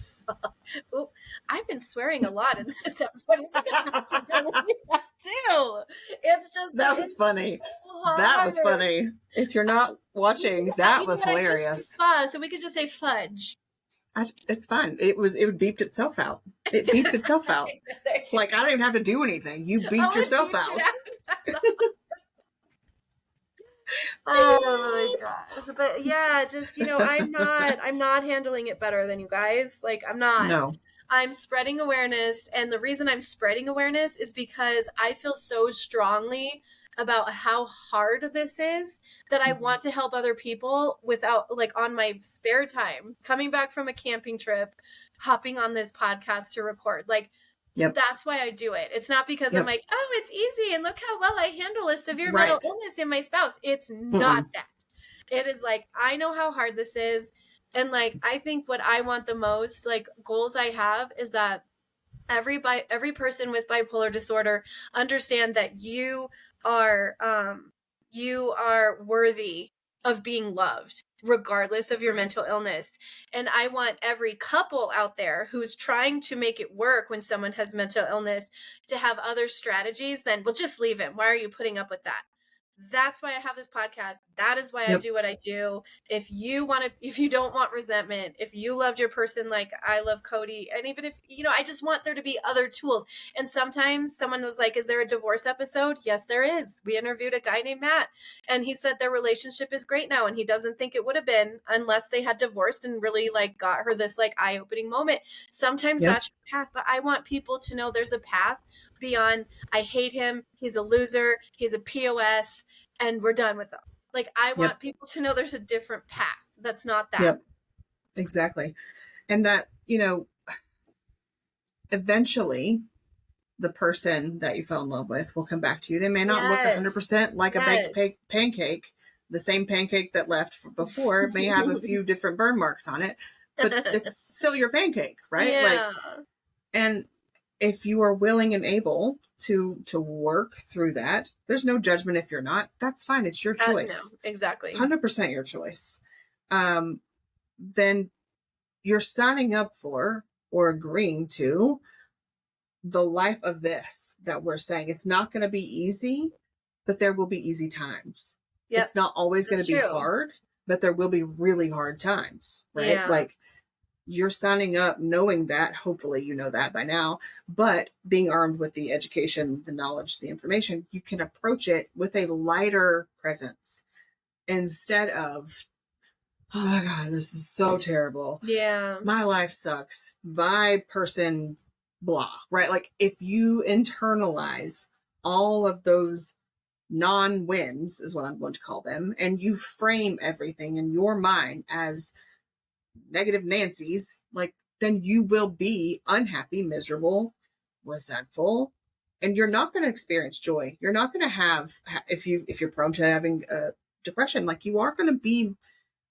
ooh, I've been swearing a lot in this episode. Too. It's just that was funny. That was funny. If you're not watching, that was hilarious. So we could just say fudge. It's fun. It beeped itself out. It beeped itself out. Like I don't even have to do anything. You beeped yourself out. Oh my gosh. But yeah, just, I'm not handling it better than you guys. Like I'm not. No. I'm spreading awareness. And the reason I'm spreading awareness is because I feel so strongly about how hard this is that I want to help other people without, like, on my spare time, coming back from a camping trip, hopping on this podcast to record. Like, that's why I do it. It's not because I'm like, oh, it's easy and look how well I handle a severe mental illness in my spouse. It's not that. It is like, I know how hard this is. And like, I think what I want the most, like goals I have is that every person with bipolar disorder understand that you are worthy of being loved regardless of your mental illness. And I want every couple out there who's trying to make it work when someone has mental illness to have other strategies than, well, just leave him. Why are you putting up with that? That's why I have this podcast. That is why I do what I do. If you don't want resentment, if you loved your person like I love Cody, and even if, I just want there to be other tools. And sometimes someone was like, is there a divorce episode? Yes, there is. We interviewed a guy named Matt, and he said their relationship is great now, and he doesn't think it would have been unless they had divorced and really like got her this like eye-opening moment. Sometimes that's your path, but I want people to know there's a path beyond, I hate him, he's a loser, he's a POS, and we're done with him. Like, I want people to know there's a different path that's not that. Yep, exactly. And that, eventually the person that you fell in love with will come back to you. They may not look 100% like a baked pancake. The same pancake that left before may have a few different burn marks on it, but it's still your pancake, right? Yeah. Like, and if you are willing and able to work through that, there's no judgment if you're not. That's fine. It's your choice. No, exactly. 100% your choice. Then you're signing up for or agreeing to the life of this that we're saying. It's not going to be easy, but there will be easy times. Yep. It's not always going to be hard, but there will be really hard times, right? Yeah. Like, you're signing up knowing that, hopefully you know that by now, but being armed with the education, the knowledge, the information, you can approach it with a lighter presence instead of, oh my God, this is so terrible. Yeah. My life sucks. My person, blah, right? Like if you internalize all of those non-wins is what I'm going to call them, and you frame everything in your mind as negative Nancy's, like then you will be unhappy, miserable, resentful, and you're not going to experience joy. You're not going to have, if you're prone to having depression, like you are going to be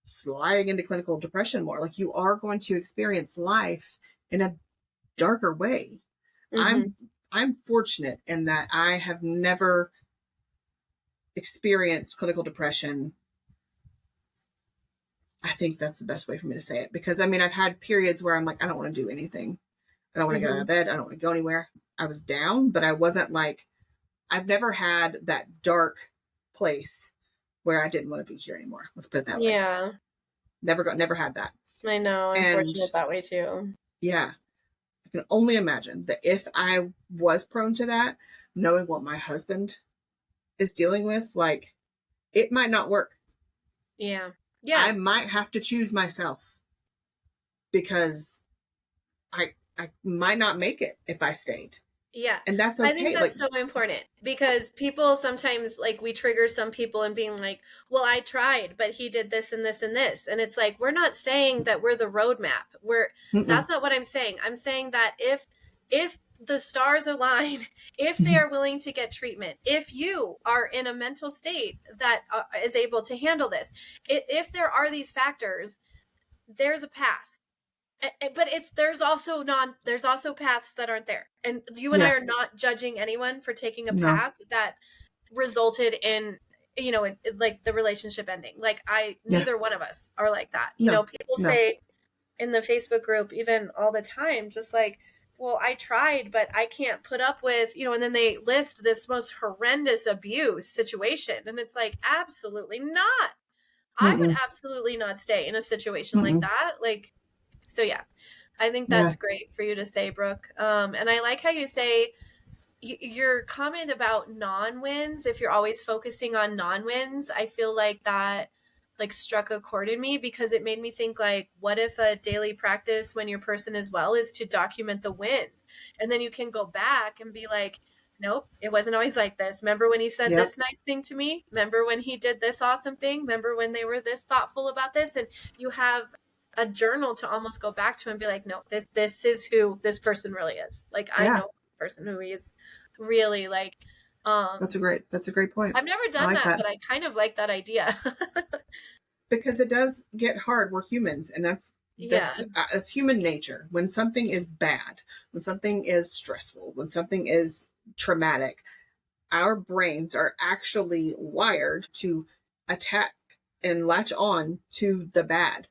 sliding into clinical depression more. Like you are going to experience life in a darker way. I'm fortunate in that I have never experienced clinical depression. I think that's the best way for me to say it, because I mean, I've had periods where I'm like, I don't want to do anything. I don't want to get out of bed. I don't want to go anywhere. I was down, but I wasn't like, I've never had that dark place where I didn't want to be here anymore. Let's put it that way. Yeah. Never had that. I know. I'm fortunate that way too. Yeah. I can only imagine that if I was prone to that, knowing what my husband is dealing with, like it might not work. Yeah. Yeah. I might have to choose myself because I might not make it if I stayed. Yeah. And that's okay. I think that's so important, because people sometimes, like, we trigger some people and being like, well, I tried, but he did this and this and this. And it's like, we're not saying that we're the roadmap. That's not what I'm saying. I'm saying that if the stars align, if they are willing to get treatment, if you are in a mental state that is able to handle this, if there are these factors, there's a path. But there's also paths that aren't there, and you and I are not judging anyone for taking a path that resulted in, like the relationship ending. Like neither one of us are like that. People say in the Facebook group even all the time, just like, well, I tried, but I can't put up with, and then they list this most horrendous abuse situation, and it's like, absolutely not. I would absolutely not stay in a situation like that. Like. So yeah, I think that's great for you to say, Brooke. And I like how you say your comment about non-wins. If you're always focusing on non-wins, I feel like that like struck a chord in me, because it made me think like, what if a daily practice when your person is well is to document the wins, and then you can go back and be like, nope, it wasn't always like this. Remember when he said this nice thing to me? Remember when he did this awesome thing? Remember when they were this thoughtful about this? And you have a journal to almost go back to and be like, no, this is who this person really is. Like, I know this person who he is really like. That's a great point. I've never done that, but I kind of like that idea. Because it does get hard. We're humans, and that's human nature. When something is bad, when something is stressful, when something is traumatic, our brains are actually wired to attack and latch on to the bad.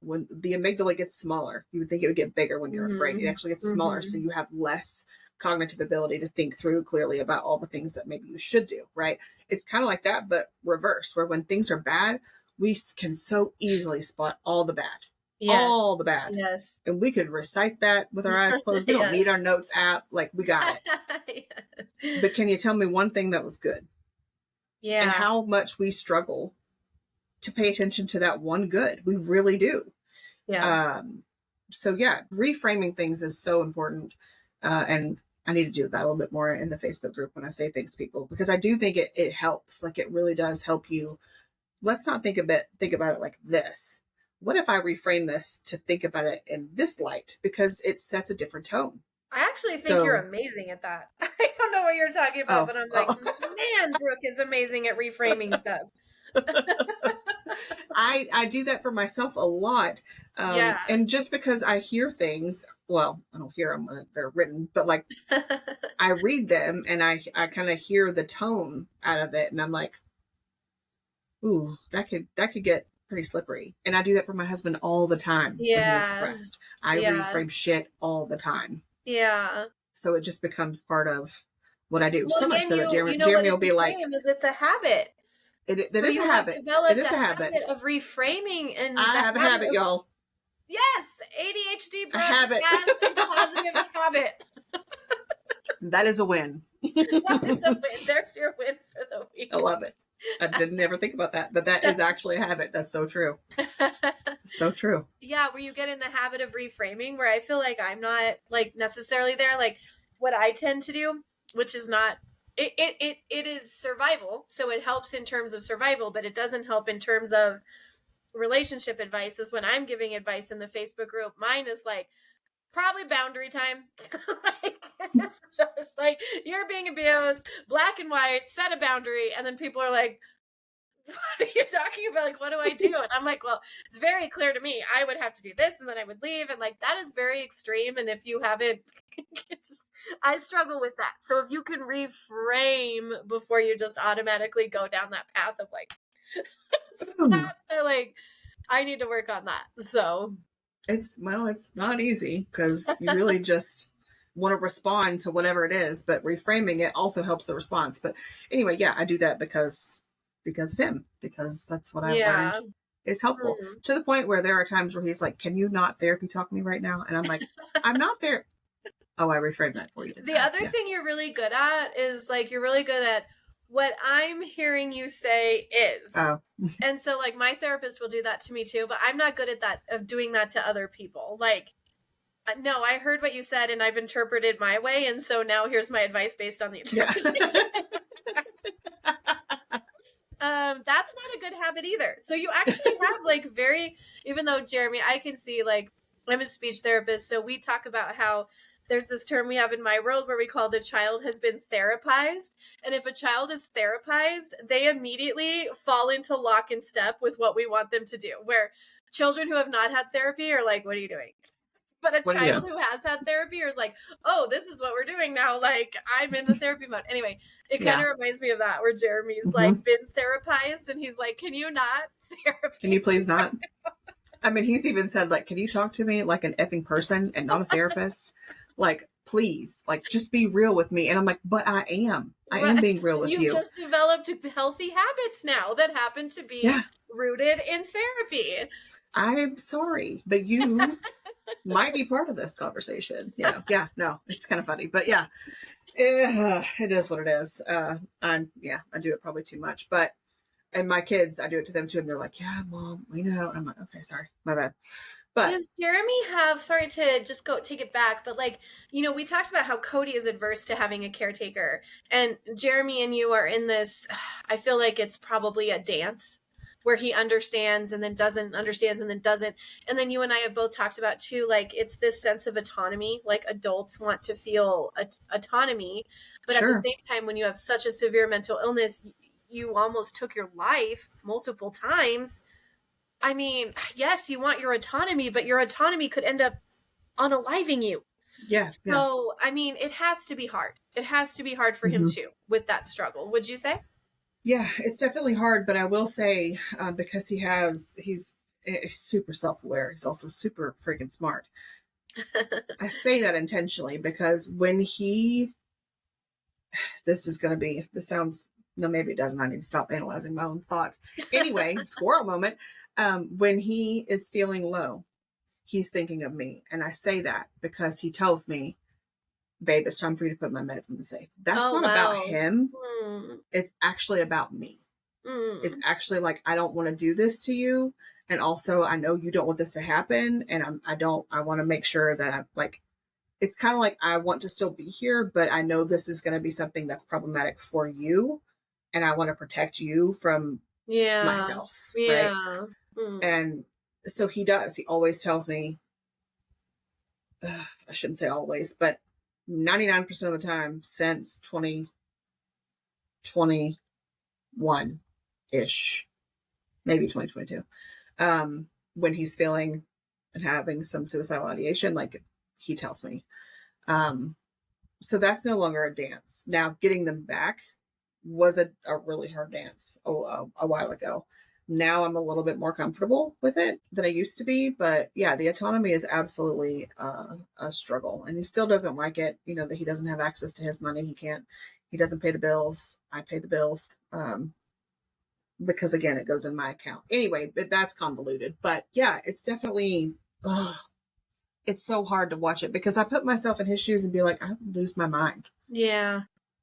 When the amygdala gets smaller, you would think it would get bigger when you're afraid. It actually gets smaller, so you have less cognitive ability to think through clearly about all the things that maybe you should do, right? It's kind of like that, but reverse, where when things are bad, we can so easily spot all the bad. All the bad. Yes. And we could recite that with our eyes closed. We don't need our notes app. Like, we got it. Yes. But can you tell me one thing that was good? Yeah. And how much we struggle to pay attention to that one good. We really do. Yeah. So yeah, reframing things is so important. And I need to do that a little bit more in the Facebook group when I say things to people, because I do think it helps. Like, it really does help you. Let's not think about it like this. What if I reframe this to think about it in this light? Because it sets a different tone. I actually think you're amazing at that. I don't know what you're talking about, but I'm like, man, Brooke is amazing at reframing stuff. I do that for myself a lot. And just because I hear things, well, I don't hear them when they're written, but like I read them and I kind of hear the tone out of it, and I'm like, ooh, that could get pretty slippery. And I do that for my husband all the time when he's depressed. I reframe shit all the time. Yeah. So it just becomes part of what I do. Well, so much so that Jeremy will be like, it's a habit. It is a habit. It is a habit of reframing, and I have a habit, y'all. Yes, ADHD, A Brooke, habit. has a positive habit. That is a win. That is a win. There's your win for the week. I love it. I didn't ever think about that, but that is actually a habit. That's so true. So true. Yeah, where you get in the habit of reframing, where I feel like I'm not like necessarily there. Like what I tend to do, which is not it is survival. So it helps in terms of survival, but it doesn't help in terms of relationship advice. Is when I'm giving advice in the Facebook group. Mine is like probably boundary time. Like it's just like you're being abused, black and white, set a boundary, and then people are like, what are you talking about? Like, what do I do? And I'm like, well, it's very clear to me. I would have to do this and then I would leave. And like, that is very extreme. And if you haven't, it's just, I struggle with that. So if you can reframe before you just automatically go down that path of like, stop, like, I need to work on that. So it's not easy because you really just want to respond to whatever it is, but reframing it also helps the response. But anyway, yeah, I do that because of him, because that's what I've learned is helpful, to the point where there are times where he's like, can you not therapy talk me right now? And I'm like, I'm not there. Oh, I reframed that for you. The other thing you're really good at is like, you're really good at what I'm hearing you say is. Oh. And so like my therapist will do that to me too, but I'm not good at that, of doing that to other people. Like, no, I heard what you said and I've interpreted my way. And so now here's my advice based on the interpretation. That's not a good habit either. So you actually have like even though Jeremy, I can see like I'm a speech therapist. So we talk about how there's this term we have in my world where we call the child has been therapized. And if a child is therapized, they immediately fall into lock and step with what we want them to do. Where children who have not had therapy are like, what are you doing? But a child who has had therapy is like, oh, this is what we're doing now. Like, I'm in the therapy mode. Anyway, it kind of reminds me of that, where Jeremy's like been therapized and he's like, can you not therapy? Can you please not? I mean, he's even said, like, can you talk to me like an effing person and not a therapist? Like, please, like, just be real with me. And I'm like, but I am being real with you. You just developed healthy habits now that happen to be rooted in therapy. I'm sorry, but you might be part of this conversation. You know, no, it's kind of funny, but yeah, it is what it is. I do it probably too much, and my kids, I do it to them too. And they're like, yeah, Mom, we know. And I'm like, okay, sorry, my bad. But does Jeremy sorry to just take it back, but like, you know, we talked about how Cody is adverse to having a caretaker, and Jeremy and you are in this, I feel like it's probably a dance where he understands and then doesn't, understands and then doesn't. And then you and I have both talked about too, like it's this sense of autonomy, like adults want to feel autonomy. But at the same time, when you have such a severe mental illness, you almost took your life multiple times. I mean, yes, you want your autonomy, but your autonomy could end up unaliving you. Yes. Yeah. So, I mean, it has to be hard. It has to be hard for him too, with that struggle. Would you say? Yeah, it's definitely hard, but I will say, because he's super self-aware. He's also super freaking smart. I say that intentionally because when this sounds, no, maybe it doesn't. I need to stop analyzing my own thoughts. Anyway, squirrel moment. When he is feeling low, he's thinking of me. And I say that because he tells me, babe, it's time for you to put my meds in the safe. That's not about him. It's actually about me. It's actually like, I don't want to do this to you. And also I know you don't want this to happen. And I want to make sure that I'm like, it's kind of like, I want to still be here, but I know this is going to be something that's problematic for you. And I want to protect you from myself. Right? And so he does. He always tells me, I shouldn't say always, but 99% of the time since 2021-ish, maybe 2022, when he's feeling and having some suicidal ideation, like he tells me. So that's no longer a dance. Now, getting them back was a really hard dance a while ago. Now I'm a little bit more comfortable with it than I used to be. But yeah, the autonomy is absolutely a struggle. And he still doesn't like it, you know, that he doesn't have access to his money. He doesn't pay the bills. I pay the bills. Because again, it goes in my account. Anyway, but that's convoluted. But yeah, it's definitely, it's so hard to watch it because I put myself in his shoes and be like, I would lose my mind. Yeah.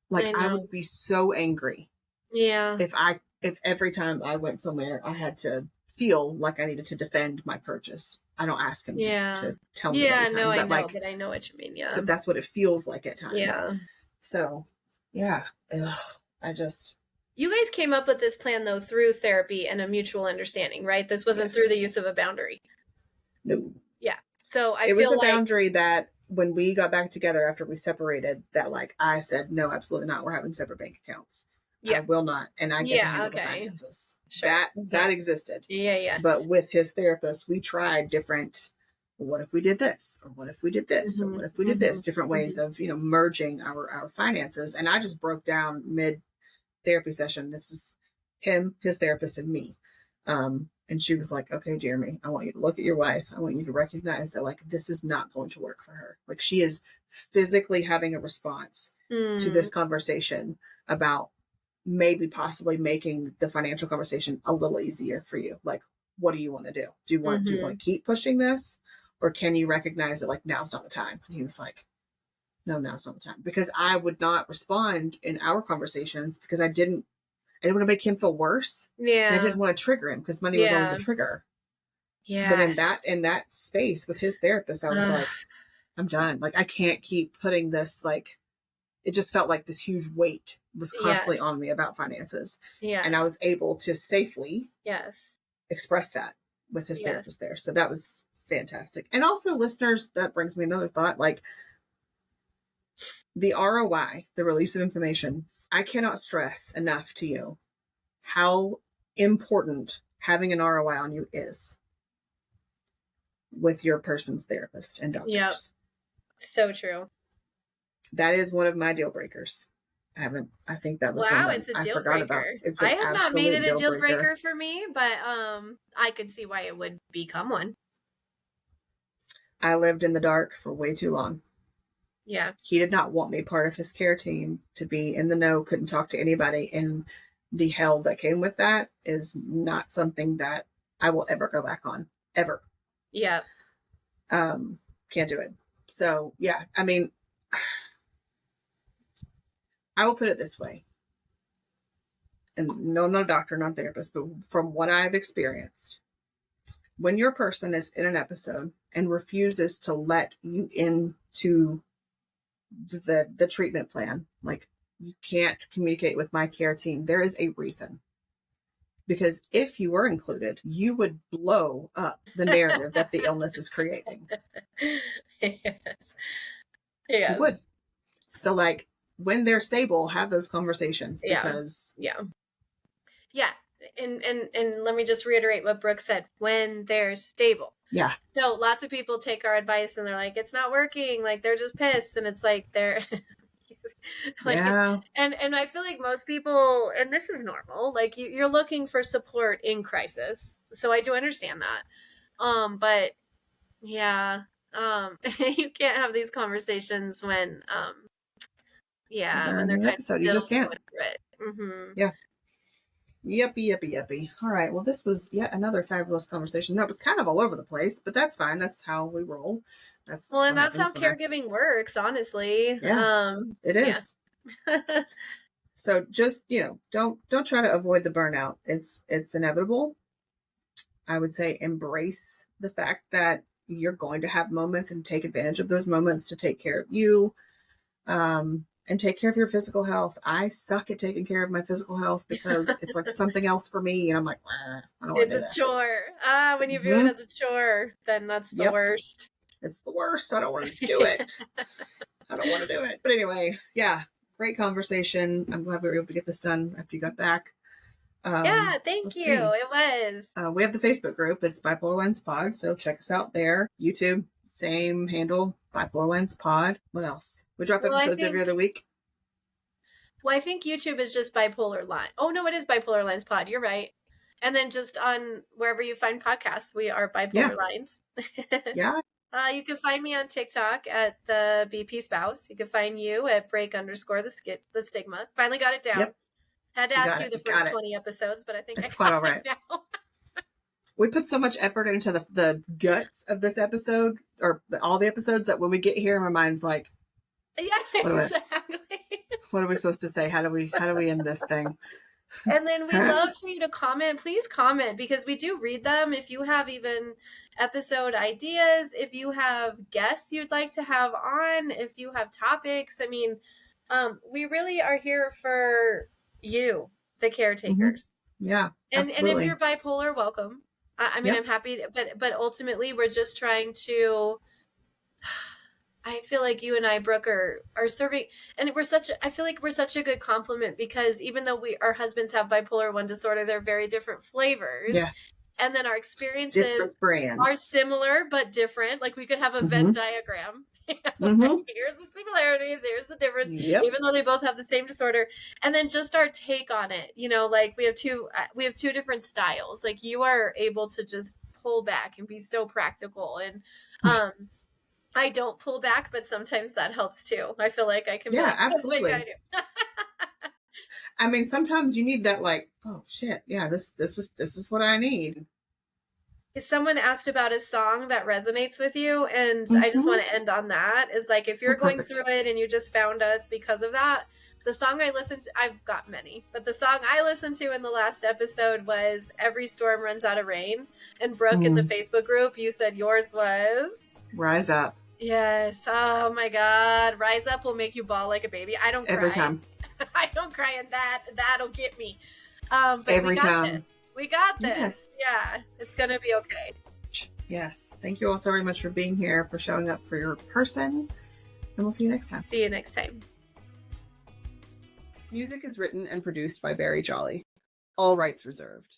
Like I would be so angry. Yeah. If every time I went somewhere, I had to feel like I needed to defend my purchase. I don't ask him to tell me every time. No, but I know, like, but I know what you mean. Yeah. but that's what it feels like at times. Yeah. So, yeah. Ugh, You guys came up with this plan though through therapy and a mutual understanding, right? This wasn't through the use of a boundary. No. Yeah. So it was a boundary that when we got back together after we separated, that like I said, no, absolutely not. We're having separate bank accounts. Yeah. I will not. And I get to handle the finances. Sure. That existed. Yeah. But with his therapist, we tried different, what if we did this? Or what if we did this? Or what if we did this? Different ways of, merging our finances. And I just broke down mid therapy session. This is him, his therapist, and me. And she was like, okay, Jeremy, I want you to look at your wife. I want you to recognize that like, this is not going to work for her. Like she is physically having a response to this conversation about maybe possibly making the financial conversation a little easier for you. Like, what do you want to do? Do you want to keep pushing this? Or can you recognize that like, now's not the time? And he was like, no, now's not the time. Because I would not respond in our conversations because I didn't want to make him feel worse. Yeah. And I didn't want to trigger him because money was always a trigger. Yeah. But in that space with his therapist, I was like, I'm done. Like, I can't keep putting this, like, it just felt like this huge weight was constantly on me about finances. Yeah. And I was able to safely express that with his therapist there. So that was fantastic. And also, listeners, that brings me another thought, like the ROI, the release of information. I cannot stress enough to you how important having an ROI on you is with your person's therapist and doctors. Yep. So true. That is one of my deal breakers. I think that was one it's a deal breaker. I have not made it a deal breaker for me, but I could see why it would become one. I lived in the dark for way too long. Yeah. He did not want me part of his care team, to be in the know, couldn't talk to anybody. And the hell that came with that is not something that I will ever go back on. Ever. Yeah. Can't do it. So, yeah, I mean, I will put it this way. And no, I'm not a doctor, not a therapist, but from what I've experienced, when your person is in an episode and refuses to let you into the treatment plan, like you can't communicate with my care team, there is a reason. Because if you were included, you would blow up the narrative that the illness is creating. Yes. You would. So like when they're stable, have those conversations because yeah. And let me just reiterate what Brooke said, when they're stable. Yeah. So lots of people take our advice and they're like, it's not working. Like they're just pissed. And it's like, they're like, and I feel like most people, and this is normal, like you're looking for support in crisis. So I do understand that. But yeah, you can't have these conversations when, when they're kind of still you just can't. going through it. Mm-hmm. Yeah. Yuppie. All right. Well, this was yet another fabulous conversation. That was kind of all over the place, but that's fine. That's how we roll. That's how caregiving works, honestly. Yeah, it is. Yeah. So just, don't try to avoid the burnout. It's inevitable. I would say embrace the fact that you're going to have moments and take advantage of those moments to take care of you. And take care of your physical health. I suck at taking care of my physical health because it's like something else for me. And I'm like, I don't want to do this. It's a chore. When you view it as a chore, then that's the worst. It's the worst. I don't want to do it. I don't want to do it. But anyway, yeah, great conversation. I'm glad we were able to get this done after you got back. Thank you. It was. We have the Facebook group. It's BipolarLines Pod. So check us out there. YouTube, same handle, BipolarLines Pod. What else? We drop episodes every other week. Well, I think YouTube is just Bipolar Line. Oh, no, it is BipolarLines Pod. You're right. And then just on wherever you find podcasts, we are Bipolar Lines. Yeah. You can find me on TikTok at the BP Spouse. You can find you at break_the stigma. Finally got it down. Yep. Had to ask you the first 20 episodes, but I think it's quite all right. Now. We put so much effort into the guts of this episode, or all the episodes, that when we get here, my mind's like, yeah, exactly. What are we supposed to say? How do we end this thing? And then we love for you to comment. Please comment, because we do read them. If you have even episode ideas, if you have guests you'd like to have on, if you have topics, I mean, we really are here for you, the caretakers. Mm-hmm. Yeah, and absolutely. if you're bipolar, welcome. I mean, I'm happy to, but ultimately we're just trying to, I feel like you and I, Brooke, are serving, and I feel like we're such a good compliment, because even though our husbands have bipolar 1 disorder, they're very different flavors. Yeah. And then our experiences are similar, but different. Like we could have a Venn diagram. Like, here's the similarities, here's the difference, even though they both have the same disorder. And then just our take on it, like we have two different styles. Like you are able to just pull back and be so practical, and I don't pull back, but sometimes that helps too. I feel like I can be like, absolutely. I do. I mean, sometimes you need that, like, oh shit, yeah, this is what I need. Someone asked about a song that resonates with you, and I just want to end on that. Is like, if you're going through it and you just found us because of that, the song I listened to, I've got many, but the song I listened to in the last episode was Every Storm Runs Out of Rain. And Brooke, in the Facebook group, you said yours was Rise Up. Yes. Oh my God. Rise Up will make you bawl like a baby. I don't cry. Every time. I don't cry, and that'll get me. But every time. We got this. Yes. Yeah, it's going to be okay. Yes. Thank you all so very much for being here, for showing up for your person. And we'll see you next time. See you next time. Music is written and produced by Barry Jolly. All rights reserved.